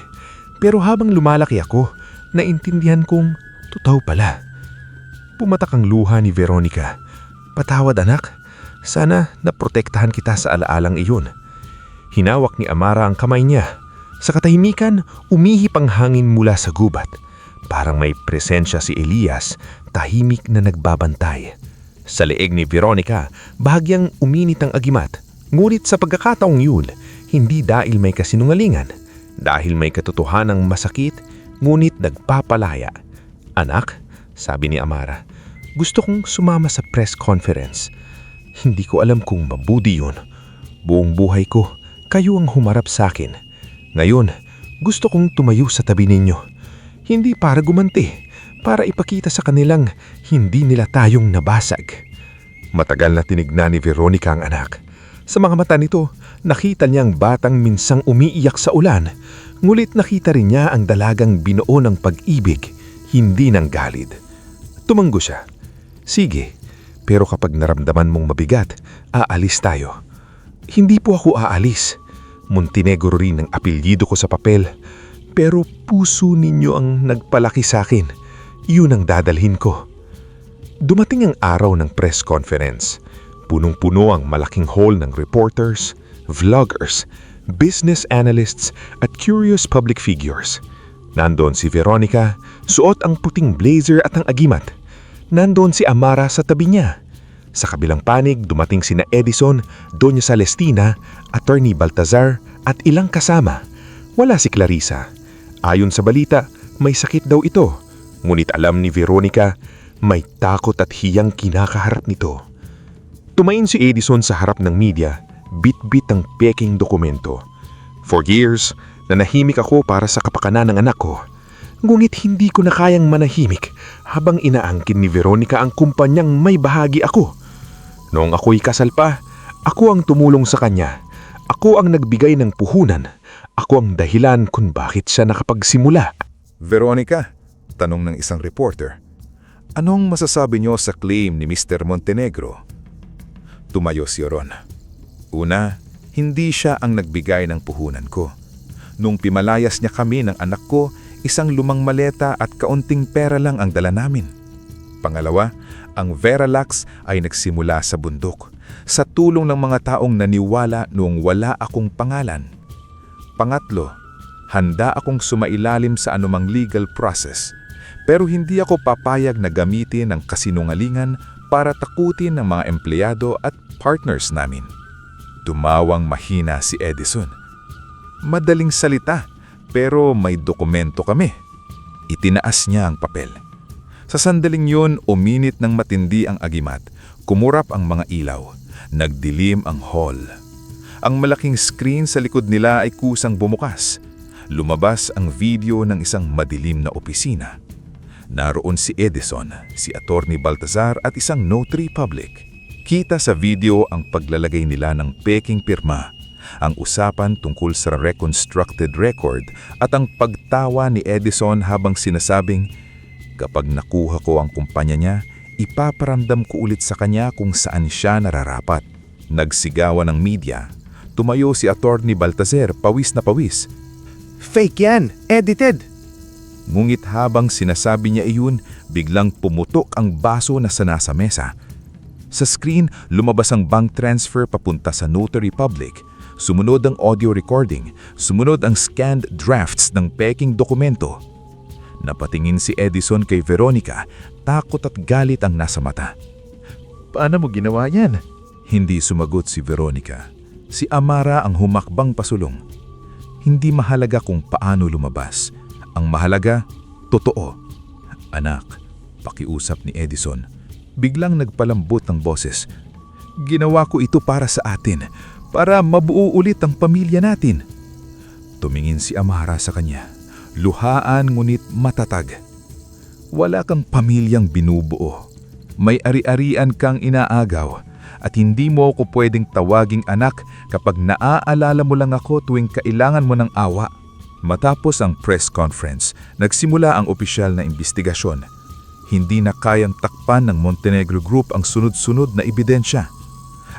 Pero habang lumalaki ako, naintindihan kong totoo pala. Pumatak ang luha ni Veronica. Patawad anak, sana naprotektahan kita sa alaalang iyon. Hinawak ni Amara ang kamay niya. Sa katahimikan, umihip ang hangin mula sa gubat. Parang may presensya si Elias, tahimik na nagbabantay. Sa leeg ni Veronica, bahagyang uminit ang agimat. Ngunit sa pagkakataong yun, hindi dahil may kasinungalingan. Dahil may katotohanang masakit, ngunit nagpapalaya. Anak, sabi ni Amara, gusto kong sumama sa press conference. Hindi ko alam kung mabudi yun. Buong buhay ko, kayo ang humarap sa akin. Ngayon, gusto kong tumayo sa tabi ninyo. Hindi para gumanti, para ipakita sa kanilang hindi nila tayong nabasag. Matagal na tinignan ni Veronica ang anak. Sa mga mata nito, nakita niyang batang minsang umiiyak sa ulan, ngulit nakita rin niya ang dalagang binuo ng pag-ibig, hindi ng galit. Tumanggo siya. Sige, pero kapag naramdaman mong mabigat, aalis tayo. Hindi po ako aalis. Montenegro rin ang apelyido ko sa papel. Pero puso ninyo ang nagpalaki sa akin. Yun ang dadalhin ko. Dumating ang araw ng press conference. Punong-puno ang malaking hall ng reporters, vloggers, business analysts at curious public figures. Nandoon si Veronica, suot ang puting blazer at ang agimat. Nandoon si Amara sa tabi niya. Sa kabilang panig, dumating sina Edison, Doña Celestina, Attorney Baltazar at ilang kasama. Wala si Clarissa. Ayon sa balita, may sakit daw ito. Ngunit alam ni Veronica, may takot at hiyang kinakaharap nito. Tumain si Edison sa harap ng media, bit-bit ang peking dokumento. For years, nanahimik ako para sa kapakanan ng anak ko. Ngunit hindi ko na kayang manahimik habang inaangkin ni Veronica ang kumpanyang may bahagi ako. Noong ako'y kasal pa, ako ang tumulong sa kanya. Ako ang nagbigay ng puhunan. Ako ang dahilan kung bakit siya nakapagsimula. Veronica, tanong ng isang reporter, anong masasabi niyo sa claim ni Mr. Montenegro? Tumayo si Oron. Una, hindi siya ang nagbigay ng puhunan ko. Nung pimalayas niya kami ng anak ko, isang lumang maleta at kaunting pera lang ang dala namin. Pangalawa, ang Veralax ay nagsimula sa bundok, sa tulong ng mga taong naniwala noong wala akong pangalan. Pangatlo, handa akong sumailalim sa anumang legal process, pero hindi ako papayag na gamitin ang kasinungalingan para takutin ng mga empleyado at partners namin. Tumawang mahina si Edison. Madaling salita, pero may dokumento kami. Itinaas niya ang papel. Sa sandaling yun, uminit ng matindi ang agimat. Kumurap ang mga ilaw. Nagdilim ang hall. Ang malaking screen sa likod nila ay kusang bumukas. Lumabas ang video ng isang madilim na opisina. Naroon si Edison, si Attorney Baltazar at isang notary public. Kita sa video ang paglalagay nila ng peking pirma, ang usapan tungkol sa reconstructed record at ang pagtawa ni Edison habang sinasabing, "Kapag nakuha ko ang kumpanya niya, ipaparamdam ko ulit sa kanya kung saan siya nararapat." Nagsigawan ng media. Tumayo si Attorney Baltazar, pawis na pawis. Fake yan! Edited! Ngunit habang sinasabi niya iyon, biglang pumutok ang baso na nasa mesa. Sa screen, lumabas ang bank transfer papunta sa notary public. Sumunod ang audio recording. Sumunod ang scanned drafts ng peking dokumento. Napatingin si Edison kay Veronica. Takot at galit ang nasa mata. Paano mo ginawa yan? Hindi sumagot si Veronica. Si Amara ang humakbang pasulong. Hindi mahalaga kung paano lumabas. Ang mahalaga, totoo. "Anak," pakiusap ni Edison. Biglang nagpalambot ang boses. "Ginawa ko ito para sa atin, para mabuo ulit ang pamilya natin." Tumingin si Amara sa kanya. Luhaan ngunit matatag. "Wala kang pamilyang binubuo. May ari-arian kang inaagaw. At hindi mo ako pwedeng tawaging anak kapag naaalala mo lang ako tuwing kailangan mo ng awa." Matapos ang press conference, nagsimula ang opisyal na imbestigasyon. Hindi na kayang takpan ng Montenegro Group ang sunod-sunod na ebidensya.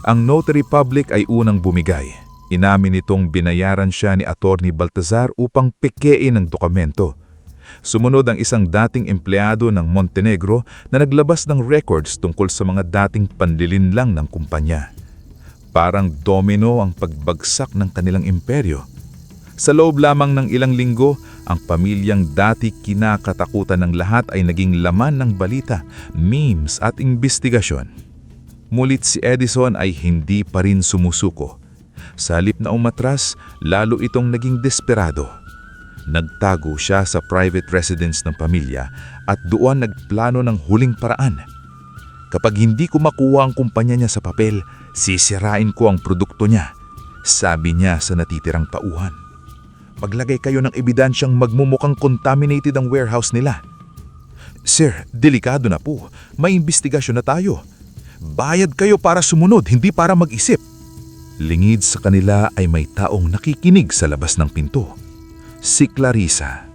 Ang notary public ay unang bumigay. Inamin nitong binayaran siya ni Attorney Baltazar upang pekein ang dokumento. Sumunod ang isang dating empleyado ng Montenegro na naglabas ng records tungkol sa mga dating panlilinlang ng kumpanya. Parang domino ang pagbagsak ng kanilang imperyo. Sa loob lamang ng ilang linggo, ang pamilyang dati kinakatakutan ng lahat ay naging laman ng balita, memes at imbestigasyon. Mulit si Edison ay hindi pa rin sumusuko. Sa halip na umatras, lalo itong naging desperado. Nagtago siya sa private residence ng pamilya at doon nagplano ng huling paraan. "Kapag hindi ko makuha ang kumpanya niya sa papel, sisirain ko ang produkto niya," sabi niya sa natitirang tauhan. "Maglagay kayo ng ebidensyang magmumukhang contaminated ang warehouse nila." "Sir, delikado na po. May imbestigasyon na tayo. Bayad kayo para sumunod, hindi para mag-isip." Lingid sa kanila ay may taong nakikinig sa labas ng pinto. Si Clarissa.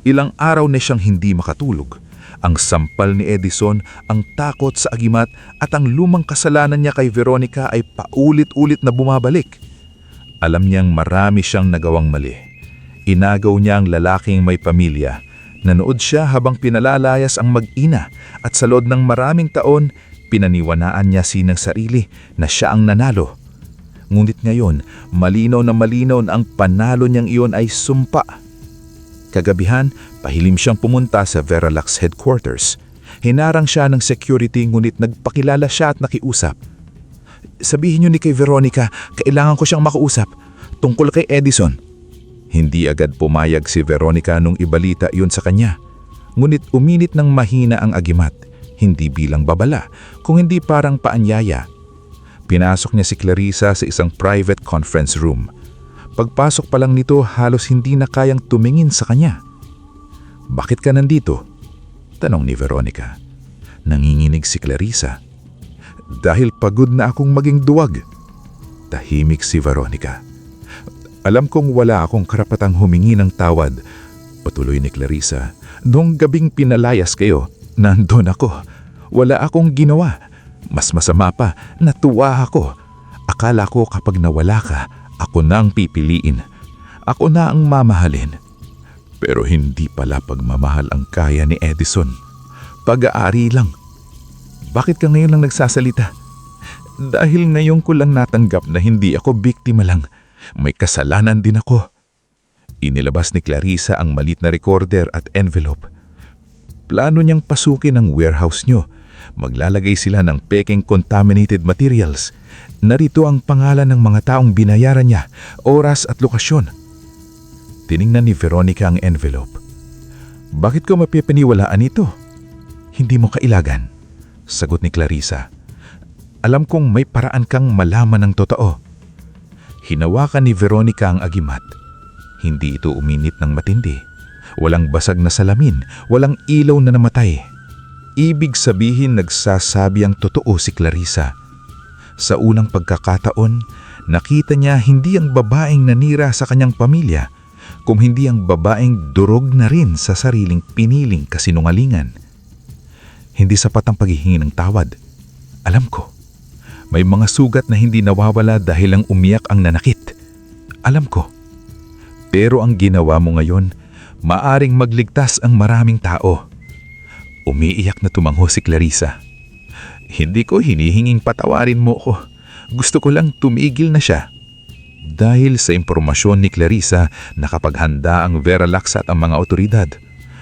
Ilang araw na siyang hindi makatulog. Ang sampal ni Edison, ang takot sa agimat at ang lumang kasalanan niya kay Veronica ay paulit-ulit na bumabalik. Alam niyang marami siyang nagawang mali. Inagaw niya ang lalaking may pamilya. Nanood siya habang pinalalayas ang mag-ina at sa loob ng maraming taon, pinaniwanaan niya sinang sarili na siya ang nanalo. Ngunit ngayon, malinaw na ang panalo niyang iyon ay sumpa. Kagabihan, pahilim siyang pumunta sa Veralax headquarters. Hinarang siya ng security ngunit nagpakilala siya at nakiusap. "Sabihin niyo ni kay Veronica, kailangan ko siyang makausap tungkol kay Edison." Hindi agad pumayag si Veronica nung ibalita iyon sa kanya. Ngunit uminit ng mahina ang agimat, hindi bilang babala, kung hindi parang paanyaya. Pinasok niya si Clarissa sa isang private conference room. Pagpasok pa lang nito, halos hindi na kayang tumingin sa kanya. "Bakit ka nandito?" tanong ni Veronica. Nanginginig si Clarissa. "Dahil pagod na akong maging duwag." Tahimik si Veronica. "Alam kong wala akong karapatang humingi ng tawad," patuloy ni Clarissa. "Noong gabing pinalayas kayo, nandun ako. Wala akong ginawa. Mas masama pa, natuwa ako. Akala ko kapag nawala ka, ako na ang pipiliin. Ako na ang mamahalin. Pero hindi pala pagmamahal ang kaya ni Edison. Pag-aari lang. Bakit ka ngayon lang nagsasalita?" "Dahil ngayon ko lang natanggap na hindi ako biktima lang. May kasalanan din ako." Inilabas ni Clarissa ang malit na recorder at envelope. "Plano niyang pasukin ang warehouse niyo. Maglalagay sila ng pekeng contaminated materials. Narito ang pangalan ng mga taong binayaran niya, oras at lokasyon. Tiningnan ni Veronica ang envelope. Bakit ko mapipaniwalaan ito? Hindi mo kailagan, sagot ni Clarissa. Alam kong may paraan kang malaman ng totoo. Hinawakan ni Veronica ang agimat. Hindi ito uminit ng matindi. Walang basag na salamin, walang ilaw na namatay. Ibig sabihin nagsasabi ang totoo si Clarissa. Sa unang pagkakataon, nakita niya hindi ang babaeng nanira sa kanyang pamilya, kung hindi ang babaeng durog na rin sa sariling piniling kasinungalingan. Hindi sapat ang paghihingi ng tawad. Alam ko, may mga sugat na hindi nawawala dahil lang umiyak ang nanakit. Alam ko. Pero ang ginawa mo ngayon, maaring magligtas ang maraming tao. Umiiyak na tumangho si Clarissa. Hindi ko hinihinging patawarin mo ko. Gusto ko lang tumigil na siya. Dahil sa impormasyon ni Clarissa, nakapaghanda ang Veralax at ang mga otoridad.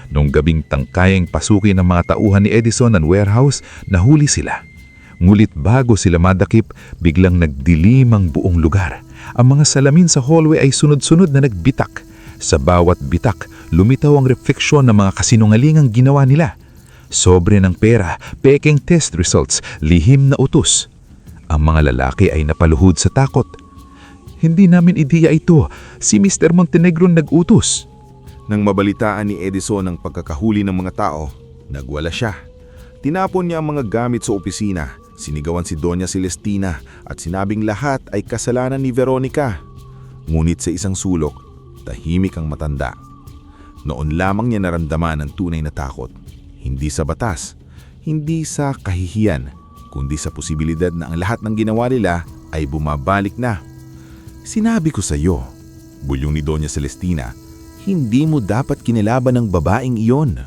Noong gabing tangkayang pasukin ng mga tauhan ni Edison ang warehouse, nahuli sila. Ngulit bago sila madakip, biglang nagdilim ang buong lugar. Ang mga salamin sa hallway ay sunod-sunod na nagbitak. Sa bawat bitak, lumitaw ang refleksyon ng mga kasinungalingang ginawa nila. Sobre ng pera, pekeng test results, lihim na utos. Ang mga lalaki ay napaluhod sa takot. Hindi namin ideya ito. Si Mr. Montenegro nag-utos. Nang mabalitaan ni Edison ang pagkakahuli ng mga tao, nagwala siya. Tinapon niya ang mga gamit sa opisina, sinigawan si Doña Celestina at sinabing lahat ay kasalanan ni Veronica. Ngunit sa isang sulok, tahimik ang matanda. Noon lamang niya naramdaman ang tunay na takot. Hindi sa batas, hindi sa kahihiyan, kundi sa posibilidad na ang lahat ng ginawa nila ay bumabalik na. Sinabi ko sa iyo, bulyong ni Doña Celestina, hindi mo dapat kinilaban ng babaeng iyon.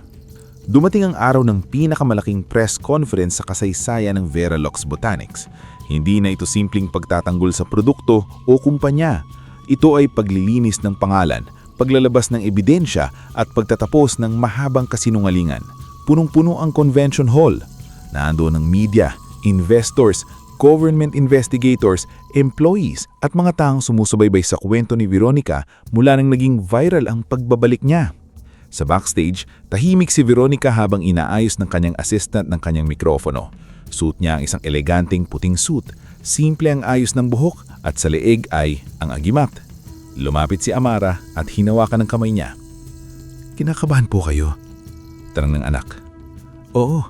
Dumating ang araw ng pinakamalaking press conference sa kasaysayan ng Veralox Botanics. Hindi na ito simpleng pagtatanggol sa produkto o kumpanya. Ito ay paglilinis ng pangalan, paglalabas ng ebidensya at pagtatapos ng mahabang kasinungalingan. Punong-puno ang convention hall. Naandoon ang media, investors, government investigators, employees at mga taong sumusubaybay sa kwento ni Veronica mula nang naging viral ang pagbabalik niya. Sa backstage, tahimik si Veronica habang inaayos ng kanyang assistant ng kanyang mikropono. Suot niya ang isang eleganteng puting suit, simple ang ayos ng buhok at sa leeg ay ang agimat. Lumapit si Amara at hinawakan ng kamay niya. Kinakabahan po kayo? Tanong ng anak. Oo,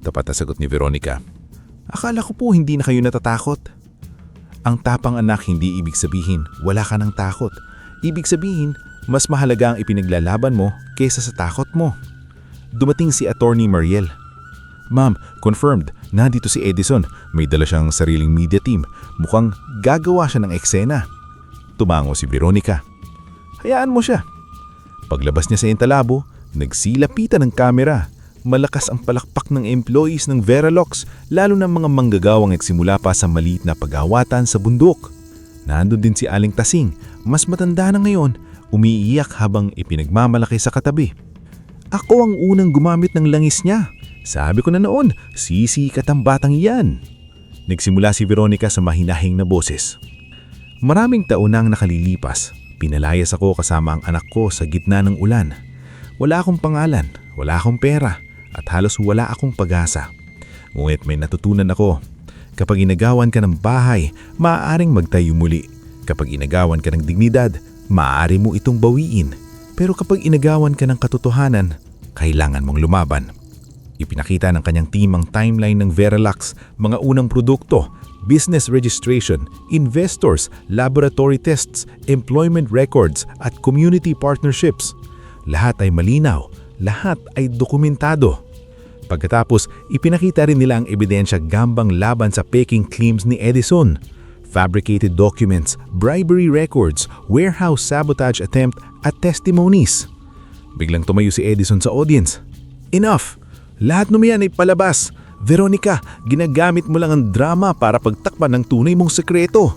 tapat na sagot ni Veronica. Akala ko po hindi na kayo natatakot. Ang tapang anak hindi ibig sabihin wala ka ng takot. Ibig sabihin, mas mahalaga ang ipinaglalaban mo kaysa sa takot mo. Dumating si Attorney Mariel. Ma'am, confirmed, nandito si Edison. May dala siyang sariling media team. Mukhang gagawa siya ng eksena. Tumango si Veronica. Hayaan mo siya. Paglabas niya sa entalabo, nagsilapitan ng kamera. Malakas ang palakpak ng employees ng Veralox, lalo ng mga manggagawang nagsimula pa sa maliit na pag-awatan sa bundok. Nandun din si Aling Tasing, mas matanda na ngayon, umiiyak habang ipinagmamalaki sa katabi. Ako ang unang gumamit ng langis niya. Sabi ko na noon, sisikat ang batang iyan. Nagsimula si Veronica sa mahinahing na boses. Maraming taon nang nakalilipas, pinalayas ako kasama ang anak ko sa gitna ng ulan. Wala akong pangalan, wala akong pera, at halos wala akong pag-asa. Ngunit may natutunan ako. Kapag inagawan ka ng bahay, maaaring magtayo muli. Kapag inagawan ka ng dignidad, maaari mo itong bawiin. Pero kapag inagawan ka ng katotohanan, kailangan mong lumaban. Ipinakita ng kanyang team ang timeline ng Veralax, mga unang produkto, business registration, investors, laboratory tests, employment records, at community partnerships. Lahat ay malinaw, lahat ay dokumentado. Pagkatapos, ipinakita rin nila ang ebidensya gambang laban sa peking claims ni Edison. Fabricated documents, bribery records, warehouse sabotage attempt at testimonies. Biglang tumayo si Edison sa audience. Enough! Lahat numiyan ay palabas. Veronica, ginagamit mo lang ang drama para pagtakpan ng tunay mong sekreto.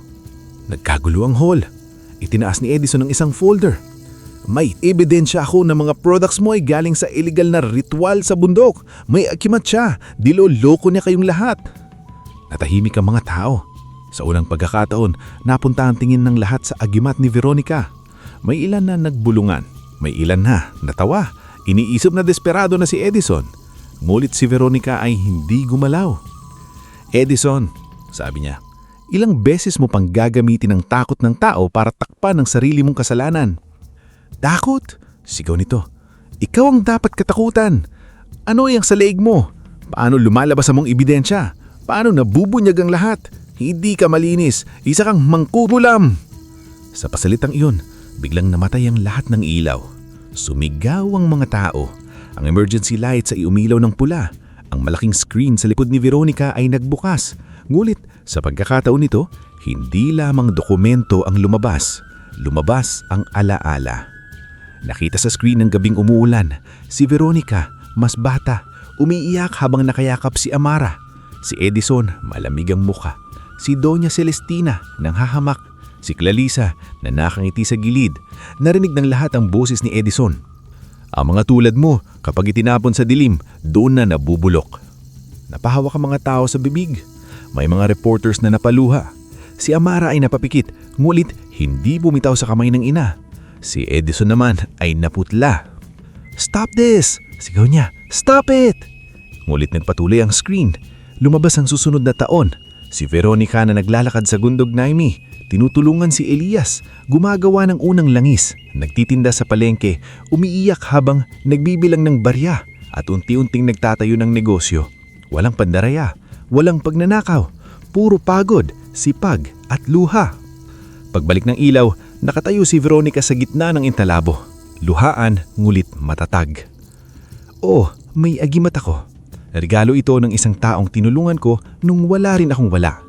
Nagkagulo ang hall. Itinaas ni Edison ang isang folder. May ebidensya ako na mga products mo ay galing sa illegal na ritual sa bundok. May akimat siya. Diloloko niya kayong lahat. Natahimik ang mga tao. Sa unang pagkakataon, napunta ang tingin ng lahat sa agimat ni Veronica. May ilan na nagbulungan. May ilan na natawa. Iniisip na desperado na si Edison. Ngunit si Veronica ay hindi gumalaw. Edison, sabi niya, ilang beses mo pang gagamitin ang takot ng tao para takpan ang sarili mong kasalanan? Takot? Sigaw nito. Ikaw ang dapat katakutan. Ano yung sa leeg mo? Paano lumalabas ang mong ebidensya? Paano nabubunyag ang lahat? Hindi ka malinis. Isa kang mangkukulam. Sa pasalitang iyon, biglang namatay ang lahat ng ilaw. Sumigaw ang mga tao. Ang emergency lights ay umilaw ng pula. Ang malaking screen sa likod ni Veronica ay nagbukas. Ngulit, sa pagkakataon nito, hindi lamang dokumento ang lumabas. Lumabas ang alaala. Nakita sa screen ng gabing umuulan, si Veronica, mas bata, umiiyak habang nakayakap si Amara. Si Edison, malamig ang muka. Si Doña Celestina, nanghahamak. Si Clarissa, na nakangiti sa gilid. Narinig ng lahat ang boses ni Edison. Ang mga tulad mo, kapag itinapon sa dilim, doon na nabubulok. Napahawak ang mga tao sa bibig. May mga reporters na napaluha. Si Amara ay napapikit, ngulit hindi bumitaw sa kamay ng ina. Si Edison naman ay naputla. Stop this! Sigaw niya, stop it! Ngulit nagpatuloy ang screen. Lumabas ang susunod na taon. Si Veronica na naglalakad sa Gundog Naimi. Tinutulungan si Elias, gumagawa ng unang langis, nagtitinda sa palengke, umiiyak habang nagbibilang ng barya at unti-unting nagtatayo ng negosyo. Walang pandaraya, walang pagnanakaw, puro pagod, sipag at luha. Pagbalik ng ilaw, nakatayo si Veronica sa gitna ng entalabo. Luhaan, ngulit matatag. Oh, may agimat ako. Regalo ito ng isang taong tinulungan ko nung wala rin akong wala.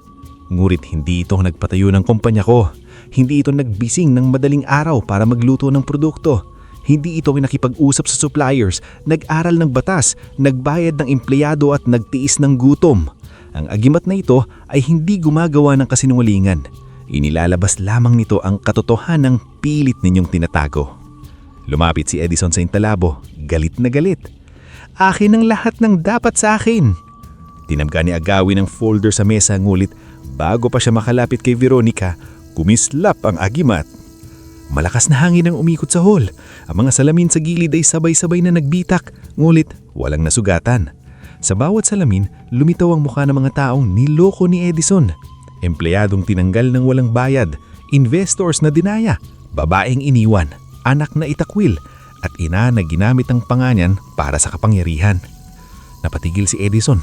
Ngurit hindi ito nagpatayo ng kumpanya ko. Hindi ito nagbising ng madaling araw para magluto ng produkto. Hindi ito nakipag-usap sa suppliers, nag-aral ng batas, nagbayad ng empleyado at nagtiis ng gutom. Ang agimat na ito ay hindi gumagawa ng kasinungalingan. Inilalabas lamang nito ang katotohanan ng pilit ninyong tinatago. Lumapit si Edison sa entalabo, galit na galit. Akin ang lahat ng dapat sa akin. Tinamka ni Agawin ang folder sa mesa, ngulit bago pa siya makalapit kay Veronica, kumislap ang agimat. Malakas na hangin ang umikot sa hall. Ang mga salamin sa gilid ay sabay-sabay na nagbitak, ngulit walang nasugatan. Sa bawat salamin, lumitaw ang mukha ng mga taong niloko ni Edison. Empleyadong tinanggal ng walang bayad, investors na dinaya, babaeng iniwan, anak na itakwil, at ina na ginamit ang panganyan para sa kapangyarihan. Napatigil si Edison.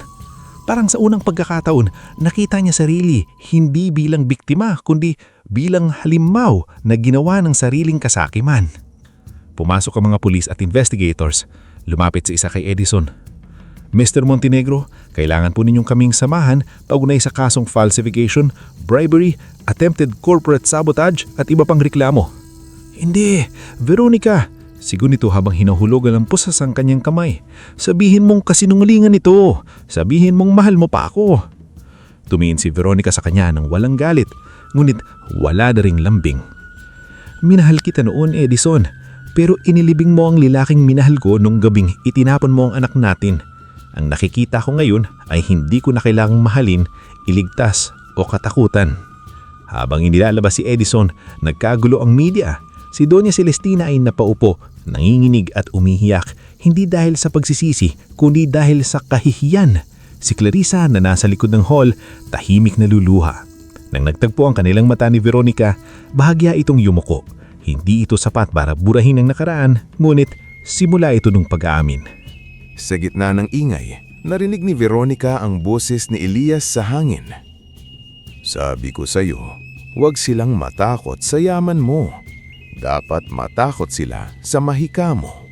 Parang sa unang pagkakataon, nakita niya sarili hindi bilang biktima kundi bilang halimaw na ginawa ng sariling kasakiman. Pumasok ang mga pulis at investigators. Lumapit sa isa kay Edison. Mr. Montenegro, kailangan po ninyong kaming samahan paugnay sa kasong falsification, bribery, attempted corporate sabotage at iba pang reklamo. Hindi, Veronica, sigaw nito habang hinahulugan ang pusas ang kanyang kamay. Sabihin mong kasinungalingan ito. Sabihin mong mahal mo pa ako. Tumingin si Veronica sa kanya ng walang galit, ngunit wala na ring lambing. Minahal kita noon, Edison, pero inilibing mo ang lalaking minahal ko nung gabing itinapon mo ang anak natin. Ang nakikita ko ngayon ay hindi ko na kailangang mahalin, iligtas o katakutan. Habang inilalabas si Edison, nagkagulo ang media. Si Doña Celestina ay napaupo, nanginginig at umihiyak, hindi dahil sa pagsisisi, kundi dahil sa kahihiyan. Si Clarissa na nasa likod ng hall, tahimik na luluha. Nang nagtagpo ang kanilang mata ni Veronica, bahagya itong yumuko. Hindi ito sapat para burahin ang nakaraan, ngunit simula ito nung pag-aamin. Sa gitna ng ingay, narinig ni Veronica ang boses ni Elias sa hangin. Sabi ko sa'yo, huwag silang matakot sa yaman mo. Dapat matakot sila sa mahika mo.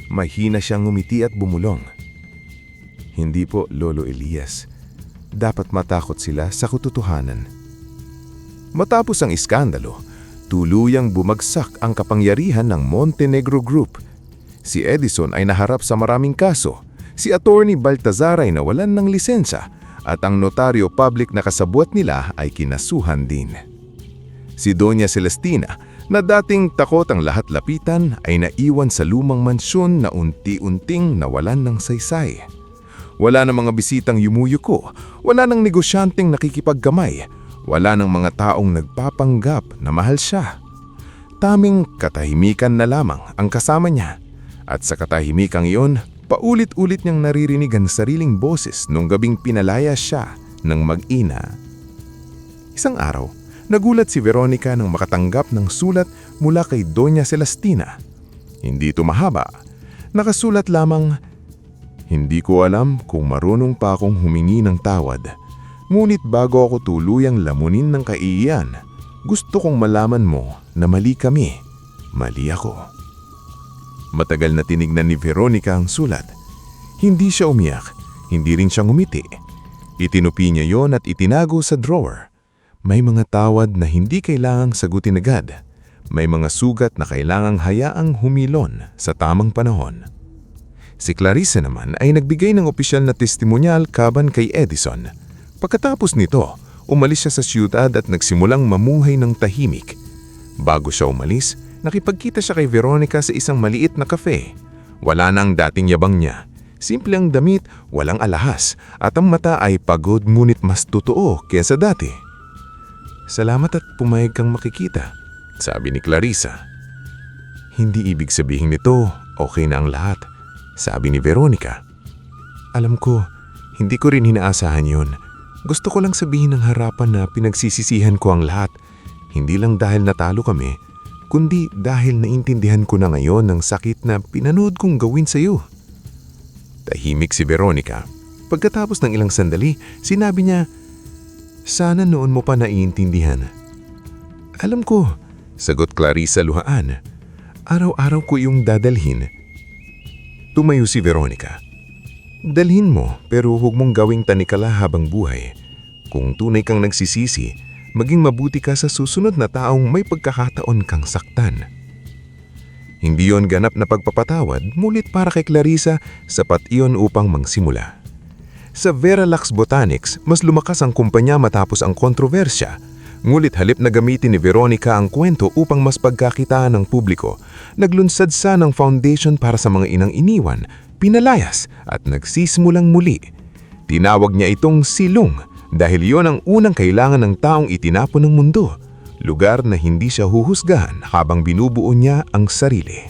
Mahina siyang ngumiti at bumulong. Hindi po, Lolo Elias. Dapat matakot sila sa katotohanan. Matapos ang iskandalo, tuluyang bumagsak ang kapangyarihan ng Montenegro Group. Si Edison ay naharap sa maraming kaso. Si Attorney Baltazar ay nawalan ng lisensya at ang notaryo public na kasabwat nila ay kinasuhan din. Si Doña Celestina na dating takot ang lahat lapitan ay naiwan sa lumang mansyon na unti-unting nawalan ng saysay. Wala ng mga bisitang yumuyuko, wala ng negosyanteng nakikipagkamay, wala ng mga taong nagpapanggap na mahal siya. Taming katahimikan na lamang ang kasama niya. At sa katahimikang iyon, paulit-ulit niyang naririnig ang sariling boses nung gabing pinalaya siya ng mag-ina. Isang araw, nagulat si Veronica nang makatanggap ng sulat mula kay Doña Celestina. Hindi ito mahaba. Nakasulat lamang, "Hindi ko alam kung marunong pa akong humingi ng tawad. Ngunit bago ako tuluyang lamunin ng kaiiyan, gusto kong malaman mo na mali kami. Mali ako." Matagal na tinignan ni Veronica ang sulat. Hindi siya umiyak, hindi rin siya ngumiti. Itinupi niya yon at itinago sa drawer. May mga tawad na hindi kailangang sagutin agad. May mga sugat na kailangang hayaang humilon sa tamang panahon. Si Clarissa naman ay nagbigay ng opisyal na testimonyal kaban kay Edison. Pagkatapos nito, umalis siya sa siyudad at nagsimulang mamuhay ng tahimik. Bago siya umalis, nakipagkita siya kay Veronica sa isang maliit na kafe. Wala na ang dating yabang niya. Simple ang damit, walang alahas, at ang mata ay pagod ngunit mas totoo kaysa dati. "Salamat at pumayag kang makikita," sabi ni Clarissa. "Hindi ibig sabihin nito, okay na ang lahat," sabi ni Veronica. "Alam ko, hindi ko rin hinaasahan yun. Gusto ko lang sabihin ng harapan na pinagsisisihan ko ang lahat. Hindi lang dahil natalo kami, kundi dahil naintindihan ko na ngayon ang sakit na pinanood kong gawin sa iyo." Tahimik si Veronica. Pagkatapos ng ilang sandali, sinabi niya, "Sana noon mo pa naiintindihan." "Alam ko," sagot Clarissa luhaan. "Araw-araw ko iyong dadalhin." Tumayo si Veronica. "Dalhin mo pero huwag mong gawing tanikala habang buhay. Kung tunay kang nagsisisi, maging mabuti ka sa susunod na taong may pagkakataon kang saktan." Hindi yon ganap na pagpapatawad, mulit para kay Clarissa, sapat iyon upang magsimula. Sa Veralax Botanics, mas lumakas ang kumpanya matapos ang kontrobersya. Ngulit halip na gamitin ni Veronica ang kwento upang mas pagkakitaan ng publiko, naglunsad siya ng foundation para sa mga inang iniwan, pinalayas at nagsisimulang muli. Tinawag niya itong Silong dahil iyon ang unang kailangan ng taong itinapon ng mundo. Lugar na hindi siya huhusgahan habang binubuo niya ang sarili.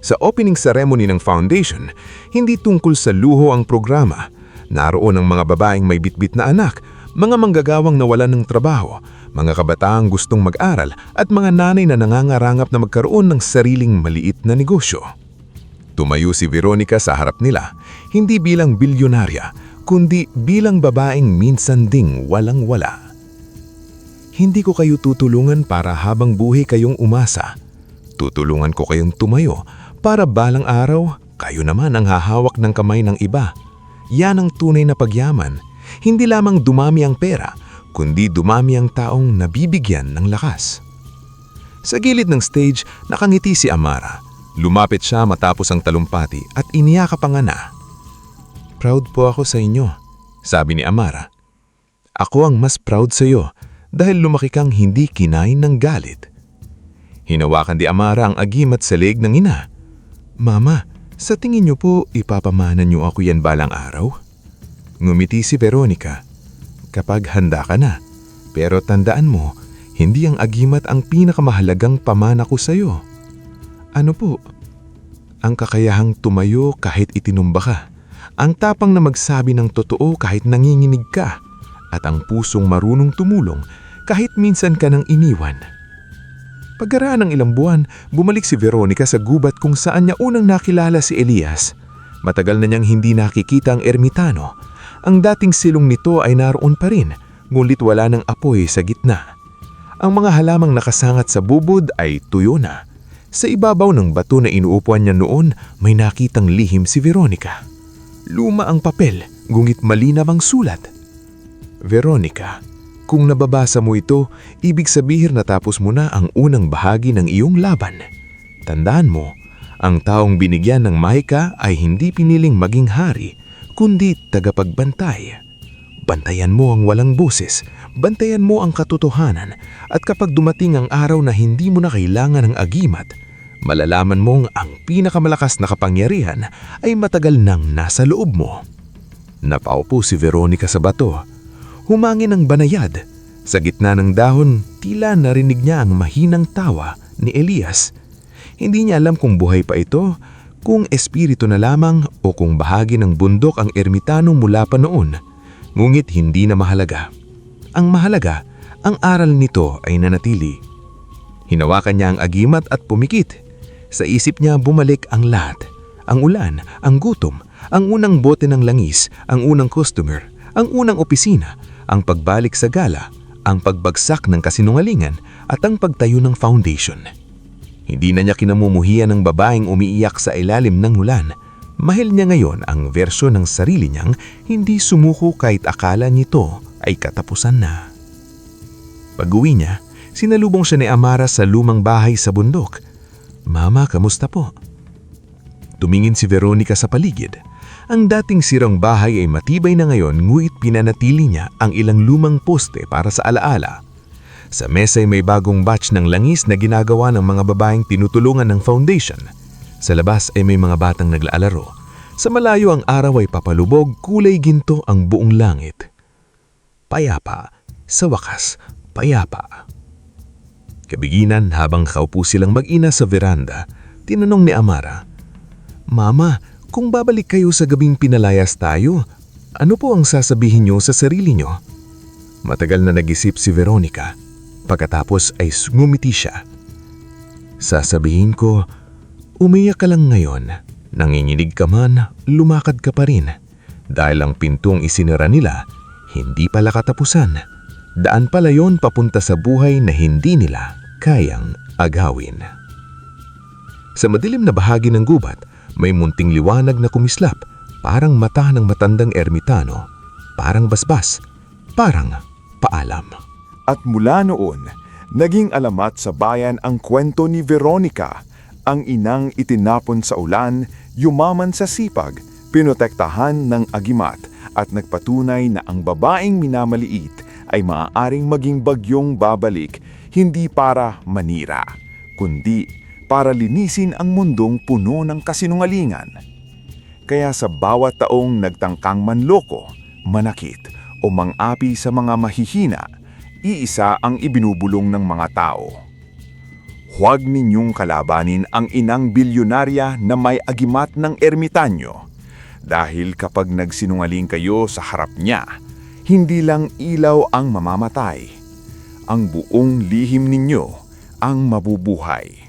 Sa opening ceremony ng foundation, hindi tungkol sa luho ang programa. Naroon ang mga babaeng may bitbit na anak, mga manggagawang nawalan ng trabaho, mga kabataang gustong mag-aral at mga nanay na nangangarangap na magkaroon ng sariling maliit na negosyo. Tumayo si Veronica sa harap nila, hindi bilang bilyonarya, kundi bilang babaeng minsan ding walang-wala. "Hindi ko kayo tutulungan para habang buhay kayong umasa. Tutulungan ko kayong tumayo para balang araw, kayo naman ang hahawak ng kamay ng iba. Yan ang tunay na pagyaman. Hindi lamang dumami ang pera, kundi dumami ang taong nabibigyan ng lakas." Sa gilid ng stage, nakangiti si Amara. Lumapit siya matapos ang talumpati at iniyakap ang ana. "Proud po ako sa inyo," sabi ni Amara. "Ako ang mas proud sa iyo dahil lumaki kang hindi kinain ng galit." Hinawakan di Amara ang agimat sa leeg ng ina. "Mama, sa tingin niyo po ipapamana niyo ako yan balang araw?" Ngumiti si Veronica. "Kapag handa ka na. Pero tandaan mo, hindi ang agimat ang pinakamahalagang pamana ko sa iyo." "Ano po?" "Ang kakayahang tumayo kahit itinumba ka. Ang tapang na magsabi ng totoo kahit nanginginig ka. At ang pusong marunong tumulong kahit minsan ka nang iniwan." Pagkaraan ng ilang buwan, bumalik si Veronica sa gubat kung saan niya unang nakilala si Elias. Matagal na niyang hindi nakikita ang ermitano. Ang dating silong nito ay naroon pa rin, ngunit wala ng apoy sa gitna. Ang mga halamang nakasangat sa bubod ay tuyo na. Sa ibabaw ng bato na inuupuan niya noon, may nakitang lihim si Veronica. Luma ang papel, ngunit malinaw ang sulat. "Veronica, kung nababasa mo ito, ibig sabihin natapos mo na ang unang bahagi ng iyong laban. Tandaan mo, ang taong binigyan ng mahika ay hindi piniling maging hari, kundi tagapagbantay. Bantayan mo ang walang boses, bantayan mo ang katotohanan at kapag dumating ang araw na hindi mo na kailangan ng agimat, malalaman mong ang pinakamalakas na kapangyarihan ay matagal nang nasa loob mo. Napaupo si Veronica sa bato. Humangin ang banayad. Sa gitna ng dahon, tila narinig niya ang mahinang tawa ni Elias. Hindi niya alam kung buhay pa ito, kung espiritu na lamang o kung bahagi ng bundok ang ermitano mula pa noon. Ngunit hindi na mahalaga. Ang mahalaga, ang aral nito ay nanatili. Hinawakan niya ang agimat at pumikit. Sa isip niya bumalik ang lahat. Ang ulan, ang gutom, ang unang bote ng langis, ang unang customer, ang unang opisina, ang pagbalik sa gala, ang pagbagsak ng kasinungalingan at ang pagtayo ng foundation. Hindi na niya kinamumuhian ng babaeng umiiyak sa ilalim ng ulan. Mahal niya ngayon ang versyon ng sarili niyang hindi sumuko kahit akala nito ay katapusan na. Pag-uwi niya, sinalubong siya ni Amara sa lumang bahay sa bundok. "Mama, kamusta po?" Tumingin si Veronica sa paligid. Ang dating sirang bahay ay matibay na ngayon, nguit pinanatili niya ang ilang lumang poste para sa alaala. Sa mesa ay may bagong batch ng langis na ginagawa ng mga babaeng tinutulungan ng foundation. Sa labas ay may mga batang naglalaro. Sa malayo ang araw ay papalubog, kulay ginto ang buong langit. Payapa, sa wakas, payapa. Kabiginan habang kaupo silang mag-ina sa veranda, tinanong ni Amara, "Mama, kung babalik kayo sa gabing pinalayas tayo, ano po ang sasabihin niyo sa sarili niyo?" Matagal na nag-isip si Veronica. Pagkatapos ay ngumiti siya. "Sasabihin ko, umiyak ka lang ngayon. Nanginginig ka man, lumakad ka pa rin. Dahil ang pintong isinara nila, hindi pala katapusan. Daan pala yon papunta sa buhay na hindi nila kayang agawin." Sa madilim na bahagi ng gubat, may munting liwanag na kumislap, parang mata ng matandang ermitano, parang basbas, parang paalam. At mula noon, naging alamat sa bayan ang kwento ni Veronica, ang inang itinapon sa ulan, yumaman sa sipag, pinotektahan ng agimat at nagpatunay na ang babaeng minamaliit ay maaaring maging bagyong babalik hindi para manira, kundi para linisin ang mundong puno ng kasinungalingan. Kaya sa bawat taong nagtangkang manloko, manakit o mang-api sa mga mahihina, iisa ang ibinubulong ng mga tao. Huwag ninyong kalabanin ang inang bilyonarya na may agimat ng ermitanyo, dahil kapag nagsinungaling kayo sa harap niya, hindi lang ilaw ang mamamatay, ang buong lihim ninyo ang mabubuhay.